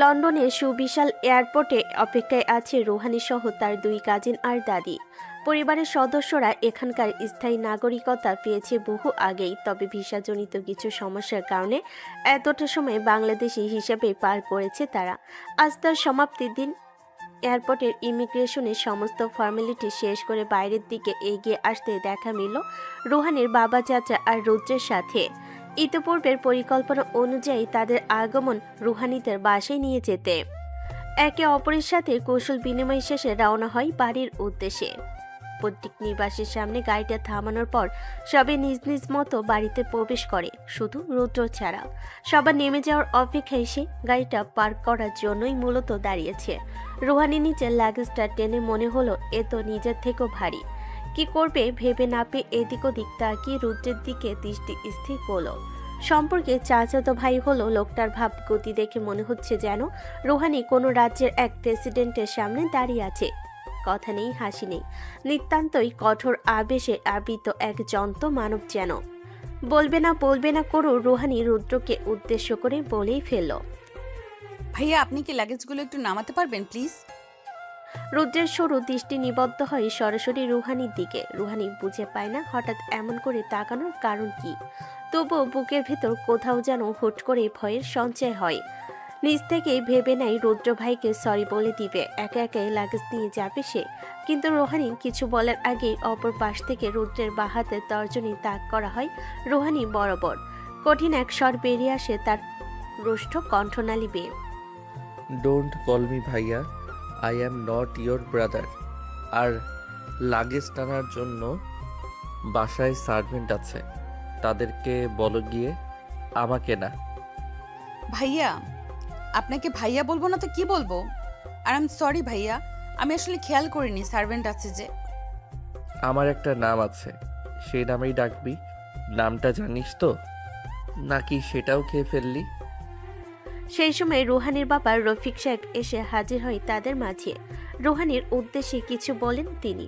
লন্ডনে সুবিশাল এয়ারপোর্টে অপেক্ষায় আছে রুহানি সহ তার দুই কাজিন আর দাদি। পরিবারের সদস্যরা এখানকার স্থায়ী নাগরিকতা পেয়েছে বহু আগেই, তবে ভিসাজনিত কিছু সমস্যার কারণে এতটা সময় বাংলাদেশি হিসেবে পার করেছে তারা। আজ তার সমাপ্তির দিন। এয়ারপোর্টের ইমিগ্রেশনের সমস্ত ফর্মালিটি শেষ করে বাইরের দিকে এগিয়ে আসতে দেখা মিলল রুহানির বাবা, চাচা আর রুদ্রের সাথে। ইতিপূর্বের পরিকল্পনা অনুযায়ী তাদের আগমন রুহানিদের বাসায় নিয়ে যেতে। একে অপরের সাথে কৌশল বিনিময় শেষে রওনা হয় বাড়ির উদ্দেশ্যে। পৈতৃক নিবাসের সামনে গাড়িটা থামানোর পর সবে নিজ নিজ মতো বাড়িতে প্রবেশ করে, শুধু রুদ্র ছাড়া। সবার নেমে যাওয়ার অপেক্ষায় সে গাড়িটা পার্ক করার জন্যই মূলত দাঁড়িয়েছে। রুহানি নিচের লাগেজটা টেনে মনে হলো এ তো নিজের থেকেও ভারী। কি করবে ভেবে না পেয়ে এদিক ওদিক তাকিয়ে রুদ্রের দিকে দৃষ্টি স্থির করলো। সম্পর্কে চাচাতো ভাই হলো লোকটার ভাব গতি দেখে মনে হচ্ছে যেন রুহানি কোনো রাজ্যের এক প্রেসিডেন্টের সামনে দাঁড়িয়ে আছে। কথা নেই, হাসি নেই, নিতান্তই কঠোর আবেশে আবৃত এক জন্ত মানব যেন। বলবে না করো রুহানি রুদ্রকে উদ্দেশ্য করে বলেই ফেলল, ভাইয়া আপনি কি লাগেজগুলো একটু নামাতে পারবেন প্লিজ? রুদ্রের সরু দৃষ্টি নিবদ্ধ হয় সরাসরি রুহানির দিকে। রুহানি বুঝে পায় না হঠাৎ এমন করে তাকানোর কারণ কি, তবুও বুকের ভেতর কোথাও যেন হুট করে ভয়ের সঞ্চয় হয়। নিজ থেকেই ভেবে নেয় রুদ্র ভাইকে সরি বলে দিবে, একে একে লাগেজ নিয়ে যাবে সে। কিন্তু রুহানি কিছু বলার আগেই অপর পাশ থেকে রুদ্রের বাহাতে তর্জনী তাক করা হয় রুহানি বরাবর। কঠিন এক স্বর বেরিয়ে আসে তার রুষ্ট কণ্ঠনালী বেয়ে। ডোন্ট কল মি ভাইয়া, I am not your brother. আর লাগেজ টানার জন্য বাসায় সার্ভেন্ট আছে, তাদেরকে বলো গিয়ে, আমাকে না। ভাইয়া আপনাকে ভাইয়া বলবো না তো কি বলবো? আর আই এম সরি ভাইয়া, আমি আসলে খেয়াল করিনি সার্ভেন্ট আছে যে। আমার একটা নাম আছে, সেই নামেই ডাকবি। নামটা জানিস তো, নাকি সেটাও খেয়ে ফেললি? সেই সময় রুহানির বাবা রফিক সাহেব এসে হাজির হয় তাদের মাঝে। রুহানির উদ্দেশ্যে কিছু বলেন তিনি।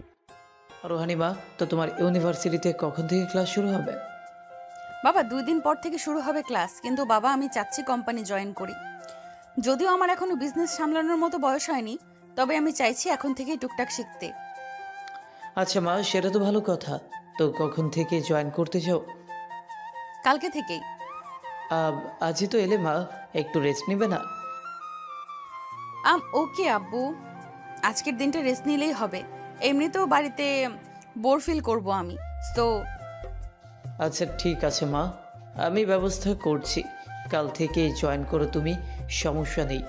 রোহানি মা, তো তোমার ইউনিভার্সিটিতে কখন থেকে ক্লাস শুরু হবে? বাবা 2 দিন পর থেকে শুরু হবে ক্লাস, কিন্তু বাবা আমি চাচ্ছি কোম্পানি জয়েন করি। যদিও আমার এখনো বিজনেস সামলানোর মতো বয়স হয়নি, তবে আমি চাইছি এখন থেকেই টুকটাক শিখতে। আচ্ছা মা, সেটা তো ভালো কথা। তো কখন থেকে জয়েন করতে চাও? কালকে থেকেই। আজই তো এলে মা, একটু রেস্ট নেবে না? ওকে আব্বু, আজকের দিনটা রেস্ট নিলেই হবে। এমনিতেও বাড়িতে বোর ফিল করব আমি, তো। আচ্ছা ঠিক আছে মা, আমি ব্যবস্থা করছি। কাল থেকে জয়েন করো তুমি, সমস্যা নেই।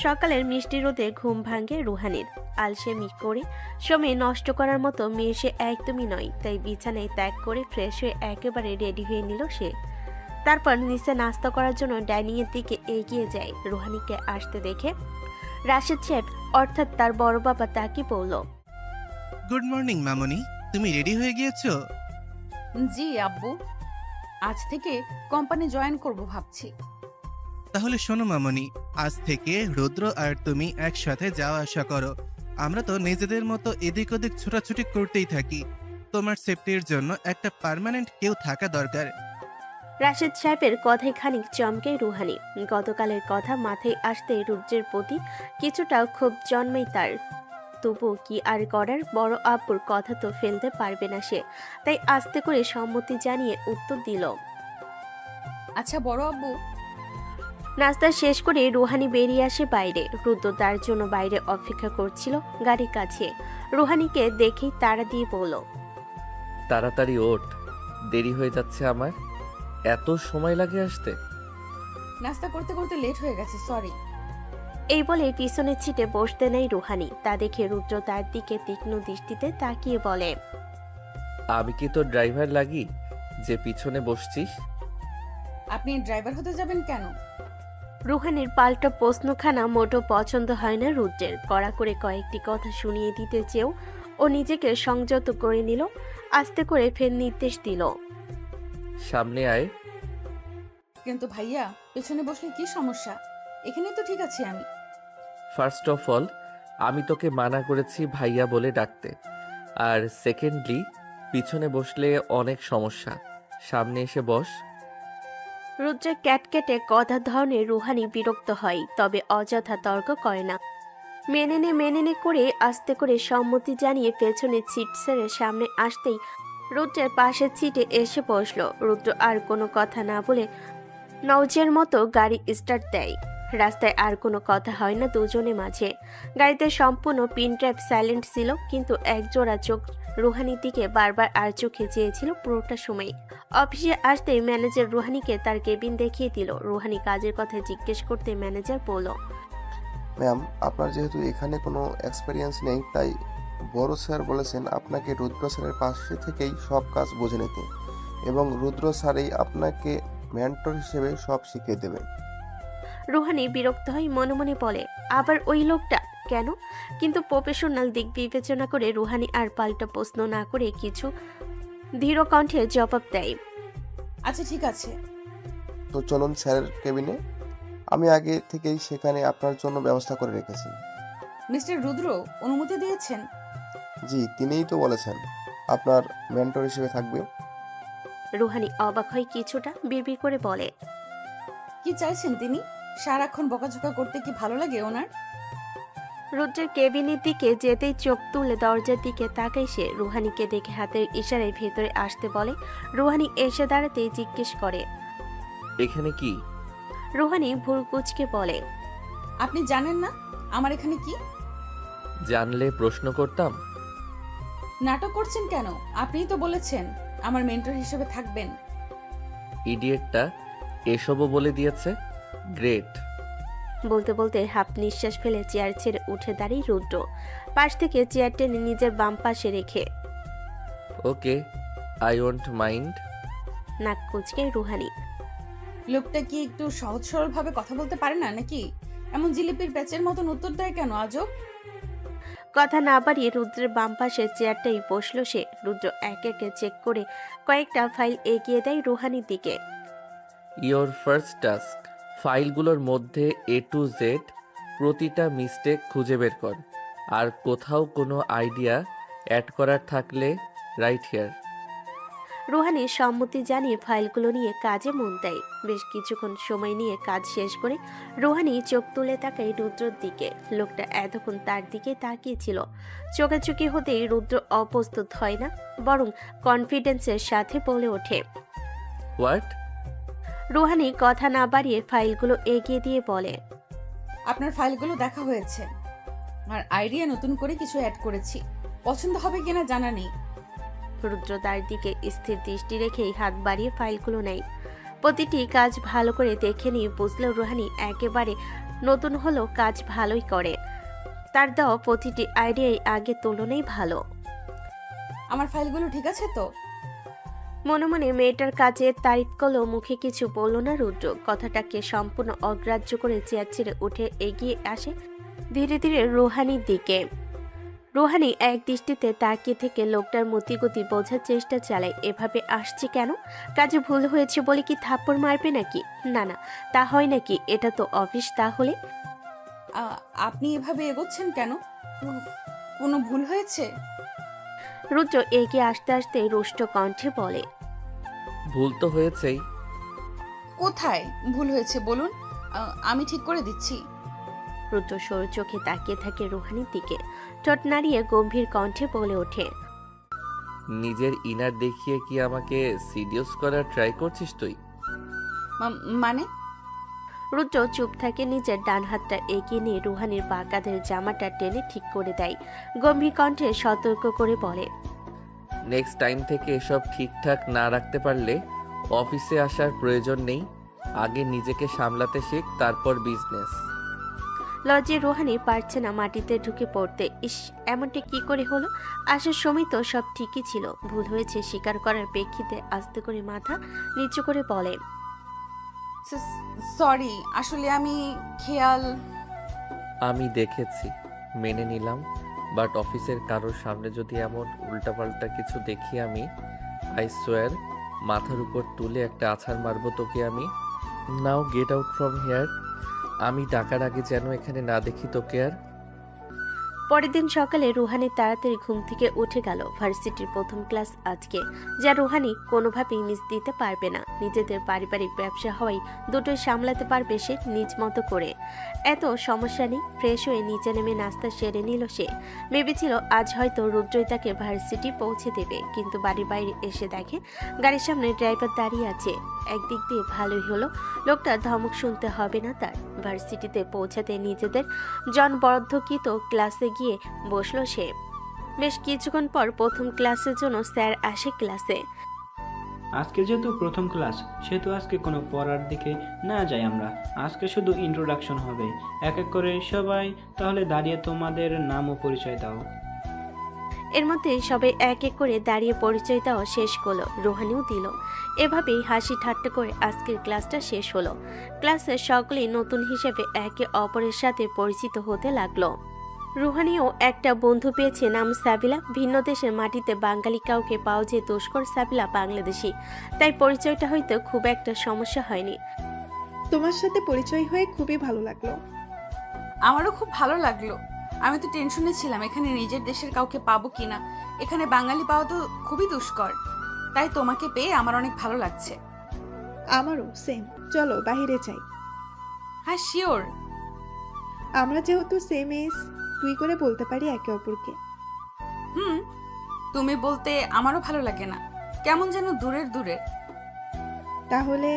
সকালের মিষ্টি রোদে ঘুম ভাঙে রুহানির। আলসেমি করে সময় নষ্ট করার মতো মেয়ে সে একদমই নয়, তাই বিছানায় ত্যাগ করে ফ্রেশ হয়ে একেবারে রেডি হয়ে নিল সে। তারপর নিচে নাস্তা করার জন্য ডাইনিং এর দিকে এগিয়ে যায়। রুহানিকে আসতে দেখে রাশেদ সাহেব অর্থাৎ তার বড় বাবা তাকে বলল, গুড মর্নিং মামনি, তুমি রেডি হয়ে গিয়েছো? জি আব্বু, আজ থেকে কোম্পানি জয়েন করব ভাবছি। তাহলে শোনো মামনি, আজ থেকে রুদ্র আর তুমি একসাথে যাওয়া আসা করো। আমরা তো নিজেদের মতো এদিক ওদিক ছোটাছুটি করতেই থাকি। তোমার সেফটির জন্য একটা পার্মানেন্ট কেউ থাকা দরকার। রাশেদ সাহেবের কথায় খানিক চমকে রুহানি। গতকালের কথা মাথায় আসতে রুদ্রের প্রতি কিছুটা ক্ষোভ জন্মায় তার। তবু কি আর করার, বড় আব্বুর কথা তো ফেলতে পারবে না সে। তাই আস্তে করে সম্মতি জানিয়ে উত্তর দিল। আচ্ছা বড় আব্বু। নাস্তা শেষ করে রুহানি বেরিয়ে আসে বাইরে। রুদ্র তার জন্য বাইরে অপেক্ষা করছিল গাড়ির কাছে। রুহানিকে দেখেই তাড়া দিয়ে বলল, তাড়াতাড়ি ওঠ, দেরি হয়ে যাচ্ছে আমার। এত সময় লাগে আসতে? নাস্তা করতে করতে লেট হয়ে গেছে, সরি। এই বলে পিছনের সিটে বসতে নেয় রুহানি। তা দেখে রুদ্র তার দিকে তীক্ষ্ণ দৃষ্টিতে তাকিয়ে বলে, আমি কি তোর ড্রাইভার লাগি যে পিছনে বসছিস? আপনি ড্রাইভার হতে যাবেন কেন? রুহানির পাল্টা প্রশ্নখানা মোটো পছন্দ হয় না রুদ্রের। কড়া করে কয়েকটি কথা শুনিয়ে দিতে চেয়েও ও নিজেকে সংযত করে নিল। আস্তে করে ফের নির্দেশ দিল, সামনে আয়। কিন্তু ভাইয়া পেছনে বসলে কি সমস্যা? এখানে তো ঠিক আছি আমি। ফার্স্ট অফ অল, আমি তোকে মানা করেছি ভাইয়া বলে ডাকতে। আর সেকেন্ডলি, পিছনে বসলে অনেক সমস্যা। সামনে এসে বস। রুদ্রের ক্যাটকেটে কথার ধরনে রুহানি বিরক্ত হয়, তবে অযথা তর্ক করে না। মেনে নে করে আস্তে করে সম্মতি জানিয়ে পেছনে সিট ছেড়ে সামনে আসতেই রুদ্রের পাশের সিটে এসে বসলো। রুদ্র আর কোনো কথা না বলে নওজের মতো গাড়ি স্টার্ট দেয়। রাস্তায় আর কোনো কথা হয় না দুজনের মাঝে। গাড়িতে সম্পূর্ণ পিন ড্রাইভ সাইলেন্ট ছিল, কিন্তু একজোড়া চোখ রুহানির দিকে বারবার আর চোখে চেয়েছিল পুরোটা সময়। অফিসে আসতেই ম্যানেজার রুহানিকে তার কেবিন দেখিয়ে দিল। রুহানি কাজের কথা জিজ্ঞেস করতে ম্যানেজার বলল, ম্যাম, আপনার যেহেতু এখানে কোনো এক্সপিরিয়েন্স নেই, তাই বড় স্যার বলেছেন আপনাকে রুদ্র স্যারের পাশে থেকেই সব কাজ বুঝে নিতে, এবং রুদ্র স্যারই আপনাকে মেন্টর হিসেবে সব শিখিয়ে দেবে। রুহানি বিরক্ত হয়ে মনে মনে বলে, আবার ওই লোকটা কেন? কিন্তু প্রফেশনাল দিক বিবেচনা করে রুহানি আর পাল্টা প্রশ্ন না করে কিছু ধীর কণ্ঠে জবাব দেয়, আচ্ছা ঠিক আছে। তো চলুন স্যারের কেবিনে, আমি আগে থেকেই সেখানে আপনার জন্য ব্যবস্থা করে রেখেছি। মিস্টার রুদ্র অনুমতি দিয়েছেন? জি, তিনিই তো বলেছেন আপনার মেন্টর হিসেবে থাকবে। রুহানি অবাক হয় কিছুটা, বিড়বিড় করে বলে, কি চাইছেন তিনি? সারাক্ষণ বকাঝকা করতে কি ভালো লাগে ওনার? রুদ্রের কেবিনের দিকে যেতেই চোখ তুলে দরজার দিকে তাকায় সে। রুহানিকে দেখে হাতের ইশারায় ভেতরে আসতে বলে। রুহানি এসে দাঁড়াতেই জিজ্ঞেস করে, এখানে কি? রুহানি ভুরু কুঁচকে বলে, আপনি জানেন না আমার এখানে কি? জানলে প্রশ্ন করতাম। নাটক করছেন কেন? আপনিই তো বলেছেন আমার মেন্টর হিসেবে থাকবেন। ইডিয়েটটা এসবও বলে দিয়েছে। গ্রেট। বলতে বলতে হাফ নিঃশ্বাস ফেলে চেয়ার ছেড়ে উঠে দাঁড়িয়ে রুদ্র। পাশ থেকে চেয়ার টেনে নিজের বাম পাশে রেখে ওকে, আই ওয়ন্ট মাইন্ড। নাক কুঁচকে রুহানি। লোকটা কি একটু সহজ সরল ভাবে কথা বলতে পারে না নাকি? এমন জিলিপির প্যাচের মতন উত্তর দেয় কেন আজব? কথা না বাড়িয়ে রুদ্রের বাম পাশে চেয়ারটাই বসলো সে। রুদ্র এক একে চেক করে কয়েকটা ফাইল এগিয়ে দেয় রুহানির দিকে। ইয়োর ফার্স্ট টাস্ক, ফাইলগুলোর মধ্যে এ টু জেড প্রতিটা মিস্টেক খুঁজে বের কর, আর কোথাও কোনো আইডিয়া অ্যাড করার থাকলে রাইট হিয়ার। রুহানি সম্মতি জানিয়ে ফাইলগুলো নিয়ে কাজে মন দেয়। বেশ কিছুক্ষণ সময় নিয়ে কাজ শেষ করে রুহানি চোখ তুলে তাকায় রুদ্রর দিকে। লোকটা এতক্ষণ তার দিকে তাকিয়েছিল। চোখাচোখি হতেই রুদ্র অপ্রস্তুত হয় না, বরং কনফিডেন্সের সাথে বলে ওঠে। হোয়াট? রুহানি কথা না বাড়িয়ে ফাইলগুলো এগিয়ে দিয়ে বলে, আপনার ফাইলগুলো দেখা হয়েছে, আর আইডিয়া নতুন করে কিছু অ্যাড করেছি। পছন্দ হবে কিনা জানা নেই। রুদ্র তার দিকে স্থির দৃষ্টি রেখেই হাত বাড়িয়ে ফাইলগুলো নেয়। প্রতিটি কাজ ভালো করে দেখে নিয়ে বুঝলেও রুহানি একেবারে নতুন হলেও কাজ ভালোই করে। তার দেওয়া প্রতিটি আইডিয়াই আগের তুলনায় ভালো। আমার ফাইলগুলো ঠিক আছে তো? মনে মনে মেয়েটার কাজের তারিফ করলেও মুখে কিছু বলল না রুদ্র। কথাটাকে সম্পূর্ণ অগ্রাহ্য করে চেয়ার ছেড়ে উঠে এগিয়ে আসে ধীরে ধীরে রুহানির দিকে। রুহানি এক দৃষ্টিতে তাকিয়ে থেকে লোকটার মতিগতি বোঝার চেষ্টা চালায়। এভাবে আসছে কেন? কাজে ভুল হয়েছে বলে কি থাপ্পড় মারবে নাকি? না না, তা হয় নাকি? এটা তো অফিস। তাহলে আপনি এভাবে এগোচ্ছেন কেন? কোনো ভুল হয়েছে? রুদ্র এগিয়ে আসতে আসতে রুষ্ট কণ্ঠে বলে, ভুল তো হয়েছেই। কোথায় ভুল হয়েছে বলুন, আমি ঠিক করে দিচ্ছি। রুদ্র সরু চোখে তাকিয়ে থাকে রুহানির দিকে। ঠোঁট নাড়িয়ে গম্ভীর কণ্ঠে বলে ওঠে, নিজের ইনার দেখিয়ে কি আমাকে সিরিয়াস করার ট্রাই করছিস তুই? মানে? রুদ্র চুপ থাকে। নিজের ডান হাতটা এগিয়ে নিয়ে রুহানির বাঁ কাঁধের জামাটা টেনে ঠিক করে দেয়। গম্ভীর কণ্ঠে সতর্ক করে বলে, নেক্সট টাইম থেকে এসব ঠিকঠাক না রাখতে পারলে অফিসে আসার প্রয়োজন নেই। আগে নিজেকে সামলাতে শেখ, তারপর বিজনেস। লজ্জে রুহানি পারছে না মাটিতে ঢুকে পড়তে। ইস, এমনটা কি করে হলো? আসার সময় তো সব ঠিকই ছিল। ভুল হয়েছে স্বীকার করার প্রেক্ষিতে আস্তে করে মাথা নিচু করে বলে, সরি, আসলে আমি খেয়াল। আমি দেখেছি, মেনে নিলাম, বাট অফিসের কারোর সামনে যদি এমন উল্টাপাল্টা কিছু দেখি আমি, আই সোয়ার মাথার উপর তুলে একটা আছাড় মারবো তোকে আমি। নাও গেট আউট ফ্রম হেয়ার। আমি ডাকার আগে যেন এখানে না দেখি তোকে আর। পরের দিন সকালে রুহানি তাড়াতাড়ি ঘুম থেকে উঠে গেল। ভার্সিটির প্রথম ক্লাস আজকে, যা রুহানি কোনোভাবেই মিস দিতে পারবে না। নিজেদের পারিবারিক ব্যবসা হওয়ায় দুটোই সামলাতে পারবে সে নিজ মতো করে। এত সমস্যা নেই। ফ্রেশ হয়ে নিচে নেমে নাস্তা সেরে নিল সে। ভেবেছিল আজ হয়তো রুদ্রই তাকে ভার্সিটি পৌঁছে দেবে, কিন্তু বাড়ির বাইরে এসে দেখে গাড়ির সামনে ড্রাইভার দাঁড়িয়ে আছে। একদিক দিয়ে ভালোই হলো, লোকটা ধমক শুনতে হবে না তার। ভার্সিটিতে পৌঁছাতে নিজেদের জনবদ্ধকৃত ক্লাসে গিয়ে বসলো সে। বেশ কিছুক্ষণ পর প্রথম ক্লাসের জন্য স্যার আসে ক্লাসে। আজকে যেহেতু প্রথম ক্লাস, সেহেতু আজকে কোনো পড়ার দিকে না যাই আমরা। আজকে শুধু ইন্ট্রোডাকশন হবে। এক এক করে সবাই তাহলে দাঁড়িয়ে তোমাদের নাম ও পরিচয় দাও। এর মধ্যে সবাই এক এক করে দাঁড়িয়ে পরিচয় দেওয়া শেষ করলো, রুহানিও দিল। এভাবেই হাসি ঠাট্টা করে আজকের ক্লাসটা শেষ হলো। ক্লাসের সকলেই নতুন হিসেবে একে অপরের সাথে পরিচিত হতে লাগলো। রুহানিও একটা বন্ধু পেয়েছে, নাম সাবিলা। ভিন্ন দেশের মাটিতে বাঙালি কাউকে পাওয়া যে দুষ্কর। সাবিলা বাংলাদেশি, তাই পরিচয়টা হয়তো খুব একটা সমস্যা হয়নি। তোমার সাথে পরিচয় হয়ে খুবই ভালো লাগলো। আমারও খুব ভালো লাগলো। আমি তো টেনশনে ছিলাম এখানে নিজের দেশের কাউকে পাবো কিনা। এখানে বাঙালি পাওয়া তো খুবই দুষ্কর, তাই তোমাকে পেয়ে আমার অনেক ভালো লাগছে। আমারও সেম। চলো বাহিরে যাই। হ্যাঁ শিওর। আমরা যেহেতু সেম এজ, তুই করে বলতে পারি একে অপরকে। হুম, তুমি বলতে আমারও ভালো লাগে না, কেমন যেন দূরের দূরের। তাহলে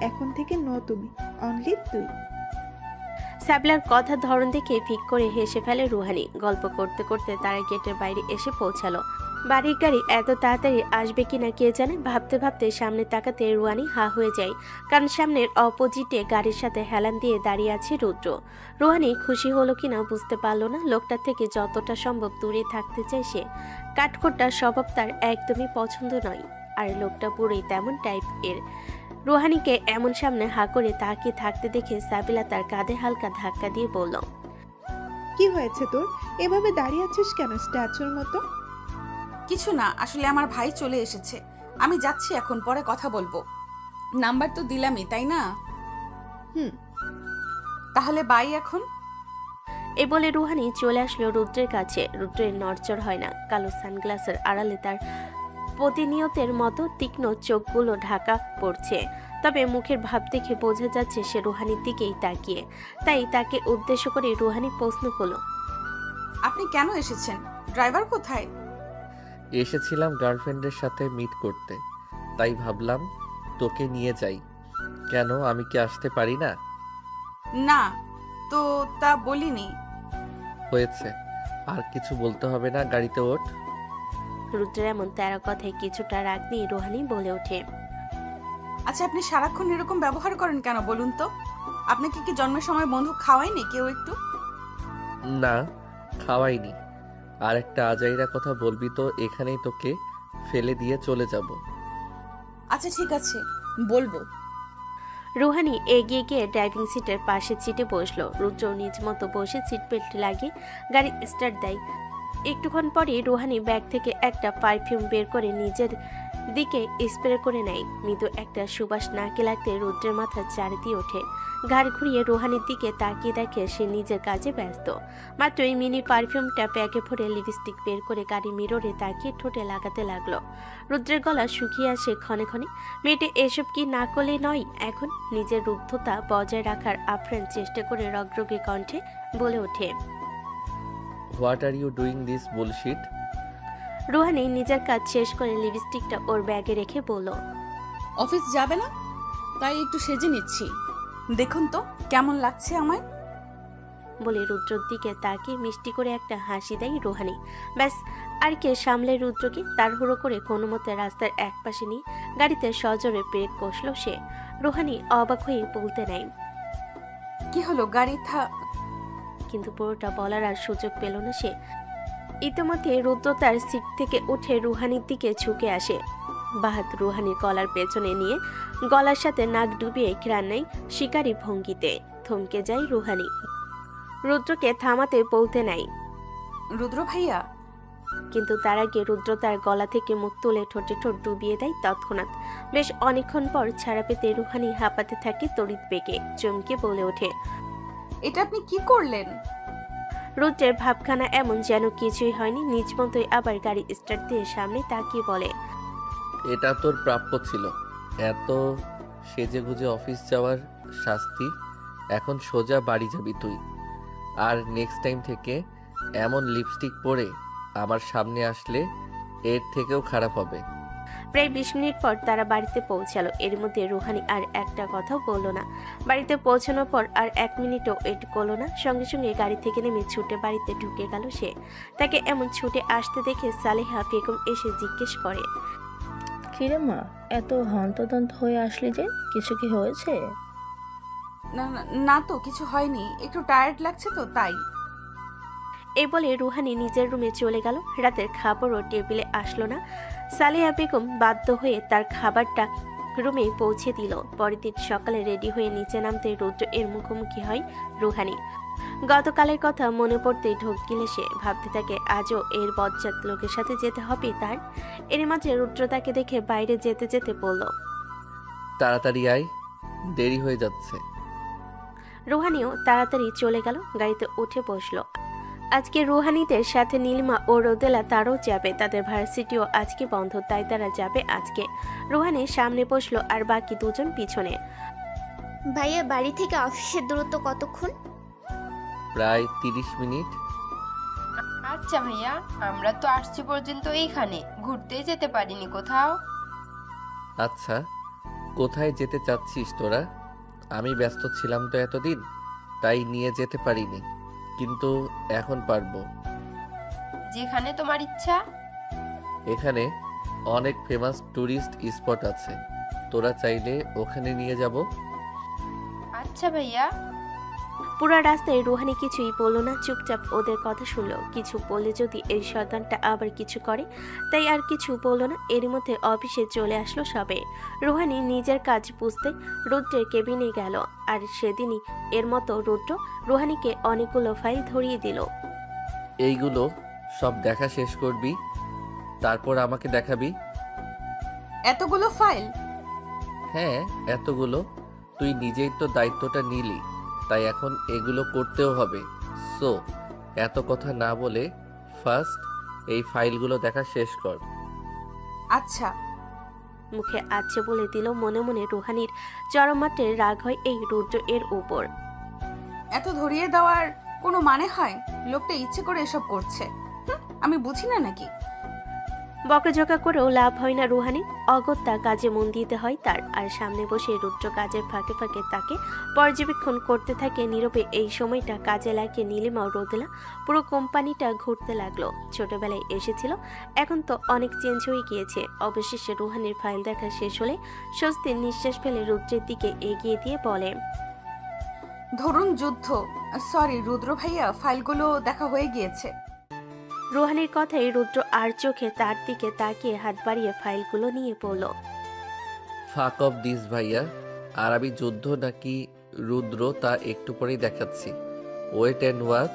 এখন থেকে নো তুমি, অনলি তুই। সাবিলার কথার ধরন দেখে ফিক করে হেসে ফেলে রুহানি। গল্প করতে করতে তারা গেটের বাইরে এসে পৌঁছালো। বাড়ির গাড়ি এত তাড়াতাড়ি আসবে কিনা কে জানে। ভাবতে ভাবতে সামনে তাকাতে রুহানি হা হয়ে যায়, কারণ সামনের অপোজিটে গাড়ির সাথে হেলান দিয়ে দাঁড়িয়ে আছে রুদ্র। রুহানি খুশি হলো কিনা বুঝতে পারলো না। লোকটার থেকে যতটা সম্ভব দূরে থাকতে চায় সে। কাঠখোট্টার স্বভাব তার একদমই পছন্দ নয়, আর লোকটা পুরোই তেমন টাইপ এর। রুহানিকে এমন সামনে হা করে তাকিয়ে থাকতে দেখে সাবিলা তার কাঁধে হালকা ধাক্কা দিয়ে বলল, কি হয়েছে তোর? এভাবে দাঁড়িয়ে আছিস কেন স্ট্যাচুর মতো? কিছু না, আসলে আমার ভাই চলে এসেছে। আমি যাচ্ছি এখন, পরে কথা বলবো। নাম্বার তো দিলামই, তাই না? হুম। তাহলে বাই এখন। এ বলে রুহানি চলে আসলো রুদ্রের কাছে। রুদ্রের নড়চড় হয় না। কালো সানগ্লাসের আড়ালে তার প্রতিনিয়তের মতো তীক্ষ্ণ চোখগুলো ঢাকা পড়ছে, তবে মুখের ভাব দেখে বোঝা যাচ্ছে সে রুহানির দিকেই তাকিয়ে। তাই তাকে উদ্দেশ্য করে রুহানি প্রশ্ন করলো, আপনি কেন এসেছেন? ড্রাইভার কোথায়? এসেছিলাম গার্লফ্রেন্ডের সাথে মিট করতে, তাই ভাবলাম তোকে নিয়ে যাই। কেন, আমি কি আসতে পারি না? না তো, তা বলিনি। হয়েছে, আর কিছু বলতে হবে না, গাড়িতে ওঠ। রুদ্রের এমন তেরা কথায় কিছুটা রাগ নিয়ে রুহানি বলে ওঠে, আচ্ছা, আপনি সারাক্ষণ এরকম ব্যবহার করেন কেন বলুন তো? আপনাকে কি জন্মের সময় বন্ধু খাওয়ায়নি কেউ একটু? না, খাওয়াইনি। আর একটা আজাইরা কথা বলবি তো এখানেই তোকে ফেলে দিয়ে চলে যাব। আচ্ছা ঠিক আছে, বলবো। রুহানি এগিয়ে গিয়ে ড্রাইভিং সিটের পাশের সিটে বসলো। রুদ্র নিজ মতো বসে সিট বেল্ট লাগিয়ে গাড়ি স্টার্ট দেয়। একটুক্ষণ পরে রুহানি ব্যাগ থেকে একটা পারফিউম বের করে নিজের দিকে স্প্রে করে নেয়। মৃদু একটা সুবাস নাকে লাগতে রুদ্রের মাথা চারিদিকে ওঠে। ঘাড় ঘুরিয়ে রুহানির দিকে তাকিয়ে দেখে সে নিজের কাজে ব্যস্ত। মাত্র এই মিনি পারফিউমটা প্যাকে ভরে লিপস্টিক বের করে গাড়ি মিররে তাকিয়ে ঠোঁটে লাগাতে লাগলো। রুদ্রের গলা শুকিয়ে আসে ক্ষণে ক্ষণে। মেয়েটা এসব কি না করলে নয় এখন। নিজের রুদ্ধতা বজায় রাখার আপ্রাণ চেষ্টা করে রগরগে কণ্ঠে বলে ওঠে, what are you doing this bullshit? Ruhani নিজের কাজ শেষ করে লিপস্টিকটা ওর ব্যাগে রেখে বলল, অফিস যাবে না, তাই একটু সেজে নিচ্ছি। দেখুন তো কেমন লাগছে আমায়। বলে রুদ্রর দিকে তাকিয়ে মিষ্টি করে একটা হাসি দেয় রুহানি। ব্যাস, আর কে সামলে রুদ্রকে। তাড়াহুড়ো করে কোনো মতে রাস্তার একপাশে নিয়ে গাড়িতে সজোরে ব্রেক কষল সে। রুহানি অবাক হয়ে বলতে নাই, কি হলো গাড়ি কিন্তু পুরোটা বলার আর সুযোগ পেল না সে। ইতিমধ্যে রুদ্র তার সিট থেকে উঠে রুহানির দিকে ঝুঁকে আসে। বাহাত রুহানির গলার পেছনে নিয়ে গলার সাথে নাক ডুবিয়ে ঘ্রাণ নেয় শিকারী ভঙ্গিতে। থমকে যায় রুহানি। রুদ্রকে থামাতে বলতে নাই, রুদ্র ভাইয়া। কিন্তু তার আগে রুদ্র তার গলা থেকে মুখ তুলে ঠোঁটে ঠোঁট ডুবিয়ে দেয় তৎক্ষণাৎ। বেশ অনেকক্ষণ পর ছাড়া পেতে রুহানি হাঁপাতে থাকে তড়িৎ বেগে। চমকে বলে ওঠে, এটা আপনি কি করলেন? রুদ্রের ভাবখানা এমন যেন কিছুই হয়নি, নিজ মতোই আবার গাড়ি স্টার্ট দিয়ে সামনে তাকিয়ে বলে, এটা তোর প্রাপ্য ছিল। এত সেজেগুজে অফিস যাওয়ার শাস্তি। এখন সোজা বাড়ি যাবি তুই। আর নেক্সট টাইম থেকে এমন লিপস্টিক পরে আমার সামনে আসলে এর থেকেও খারাপ হবে। প্রায় 20 মিনিট পর তারা বাড়িতে পৌঁছালো। এর মধ্যে রুহানি আর একটা কথাও বলল না। বাড়িতে পৌঁছানোর পর আর 1 মিনিটও ওয়েট করলো না, সঙ্গে সঙ্গে গাড়ি থেকে নেমে ছুটে বাড়িতে ঢুকে গেল সে। তাকে এমন ছুটে আসতে দেখে সালেহা বেগম এসে জিজ্ঞেস করে, কিরে মা, এত হন্তদন্ত হয়ে আসলি যে, কিছু কি হয়েছে? না না, না তো কিছু হয়নি, একটু টায়ার্ড লাগছে তো তাই। এই বলে রুহানি নিজের রুমে চলে গেল। রাতের খাবারও টেবিলে আসলো না। সালেহা বেগম বাধ্য হয়ে তার খাবারটা রুমে পৌঁছে দিল। পরের দিন সকালে রেডি হয়ে নিচে নামতে রুদ্র এর মুখোমুখি হয় রুহানি। গতকালের কথা মনে পড়তেই ঢোক গিলে সে, ভাবতে থাকে আজও এর বজ্জাত লোকের সাথে যেতে হবে তার। এর মাঝে রুদ্র তাকে দেখে বাইরে যেতে যেতে বলল, তাড়াতাড়ি আয়, দেরি হয়ে যাচ্ছে। রুহানিও তাড়াতাড়ি চলে গেল, গাড়িতে উঠে বসলো। আজকে রুহানিদের সাথে নীলিমা ও রোদেলা তারও যাবে। তাদের ভার্সিটিও আজকে বন্ধ, তাই তারা যাবে আজকে। রুহানি সামনে বসলো আর বাকি দুজন পিছনে। ভাইয়া বাড়ি থেকে অফিসের দূরত্ব কতক্ষণ? প্রায় 30 মিনিট। আচ্ছা ভাইয়া, আমরা তো আসছি পর্যন্ত এইখানে, ঘুরতেই যেতে পারিনি কোথাও। আচ্ছা, কোথায় যেতে চাচ্ছিস তোরা? আমি ব্যস্ত ছিলাম তো এতদিন, তাই নিয়ে যেতে পারিনি, কিন্তু এখন পারবো। যেখানে তোমার ইচ্ছা। এখানে অনেক ফেমাস ট্যুরিস্ট স্পট আছে, তোরা চাইলে ওখানে নিয়ে যাব। আচ্ছা ভাইয়া। পুরা রাস্তায় রুহানি কিছুই বলল না, চুপচাপ ওদের কথা শুনলো। কিছু বললে যদি এই শয়তানটা আবার কিছু করে, তাই আর কিছু বলল না। এর মধ্যে অফিসে চলে আসলো সবে। রুহানি নিজের কাজ বুঝতে রুদ্রের কেবিনে গেল। আর সেদিনই এর মতো রুদ্র রুহানিকে অনেকগুলো ফাইল ধরিয়ে দিল। এইগুলো সব দেখা শেষ করবি, তারপর আমাকে দেখাবি। এতগুলো ফাইল? হ্যাঁ, এতগুলো। তুই নিজেই তো দায়িত্বটা নিলি, তাই এখন এগুলো করতেও হবে। সো এত কথা না বলে ফার্স্ট এই ফাইলগুলো দেখা শেষ কর। আচ্ছা। মুখে আছে বলে দিল, মনে মনে রুহানির চরম মাত্রায় রাগ হয় এই রুদ্র এর উপর। এত ধরিয়ে দেওয়ার কোনো মানে হয়? লোকটা ইচ্ছে করে এসব করছে। আমি বুঝি না নাকি? বকাঝকা করেও লাভ হয় না রুহানি, অগত্যা কাজে মন দিতে হয় তার। আর সামনে বসে রুদ্র কাজের ফাঁকে ফাঁকে তাকে পর্যবেক্ষণ করতে থাকে নীরবে। এই সময়টা কাজে লাগিয়ে নীলিমা ও রোদেলা পুরো কোম্পানিটা ঘুরতে লাগলো। ছোটবেলায় এসেছিল, এখন তো অনেক চেঞ্জ হয়ে গিয়েছে। অবশেষে রুহানির ফাইল দেখা শেষ হলে স্বস্তির নিঃশ্বাস ফেলে রুদ্রের দিকে এগিয়ে দিয়ে বলে, ধরুন যুদ্ধ। সরি রুদ্র ভাইয়া, ফাইলগুলো দেখা হয়ে গিয়েছে। রুহানির কথাই রুদ্র আর চোখে তার দিকে তাকিয়ে হাত বাড়িয়ে ফাইলগুলো নিয়ে পড়ল। ফাক অফ দিস ভাইয়া, আরবি যুদ্ধ নাকি রুদ্র তা একটু পরেই দেখাচ্ছি, ওয়েট অ্যান্ড ওয়াচ।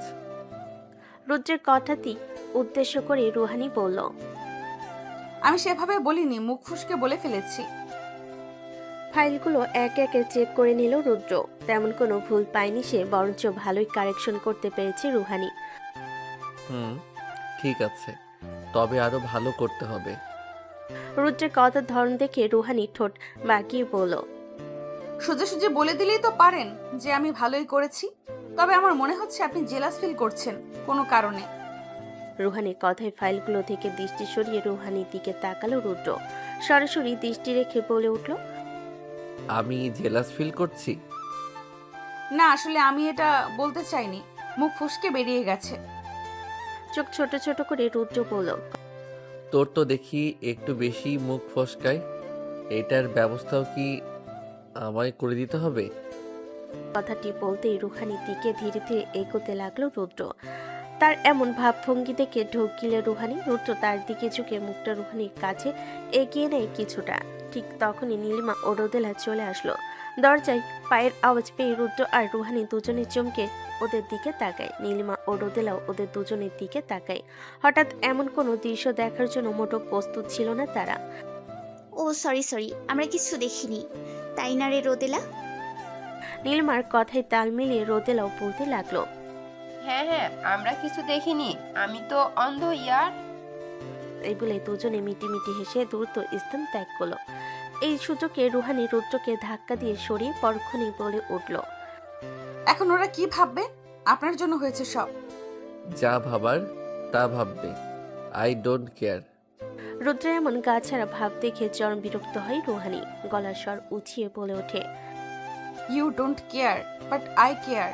রুদ্রের কথাটি উদ্দেশ্য করে রুহানি বলল, আমি সেভাবে বলিনি, মুখ ফুসকে বলে ফেলেছি। ফাইলগুলো এক একে চেক করে নিল রুদ্র। তেমন কোনো ভুল পায়নি সে, বরঞ্চ ভালোই কারেকশন করতে পেরেছে রুহানি। ঠিক আছে, তবে আরো ভালো করতে হবে। রুদ্রের কথার ধরন দেখে রুহানি ঠোঁট বাঁকিয়ে বলল, সোজাসুজি বলে দিলেই তো পারেন যে আমি ভালোই করেছি। তবে আমার মনে হচ্ছে আপনি জেলাস ফিল করছেন কোনো কারণে। রুহানির কথায় ফাইলগুলো থেকে দৃষ্টি সরিয়ে রুহানির দিকে তাকালো রুদ্র। সরাসরি দৃষ্টি রেখে বলে উঠল, আমি জেলাস ফিল করছি? না, আসলে আমি এটা বলতে চাইনি, মুখ ফুসকে বেরিয়ে গেছে। চোখ ছোট ছোট করে রুদ্র বলল, তোর তো দেখি একটু বেশি মুখ ফসকায়, এটার ব্যবস্থাও কি আমায় করে দিতে হবে? কথাটি বলতেই রুহানির দিকে ধীরে ধীরে এগোতে লাগলো রুদ্র। তার এমন ভাবভঙ্গি দেখে ঢোক গিলে রুহানি। রুদ্র তার দিকে ঝুঁকে মুখটা রুহানির কাছে এগিয়ে নেয় কিছুটা। ঠিক তখনই নীলিমা ও রোদেলা চলে আসলো। দরজায় পায়ের আওয়াজ পেয়ে রুদ্র আর রুহানি দুজনে চমকে ওদের দিকে তাকায়। নীলিমা ও রোদেলাও ওদের দুজনের দিকে তাকায়। হঠাৎ এমন কোনো দৃশ্য দেখার জন্য মোটো প্রস্তুত ছিল না তারা। ও সরি, আমরা কিছু দেখিনি, তাই না রে রোদেলা? নীলিমার কথায় তাল মিলিয়ে রোদেলাও বলতে লাগলো, হ্যাঁ হ্যাঁ, আমরা কিছু দেখিনি, আমি তো অন্ধ ইয়ার। এই বলে দুজনে মিটিমিটি হেসে দ্রুত স্থান ত্যাগ করলো। এই সুযোগে রুহানি রুদ্রকে ধাক্কা দিয়ে সরিয়ে পরক্ষণেই বলে উঠল, এখন ওরা কি ভাববে? আপনার জন্য হয়েছে সব। যা ভাবার তা ভাববে, আই ডোন্ট কেয়ার। রুদ্রের এমন গা ছাড়া ভাব দেখে চরম বিরক্ত হয় রুহানি। গলার স্বর উঁচিয়ে বলে ওঠে, you don't care but I care.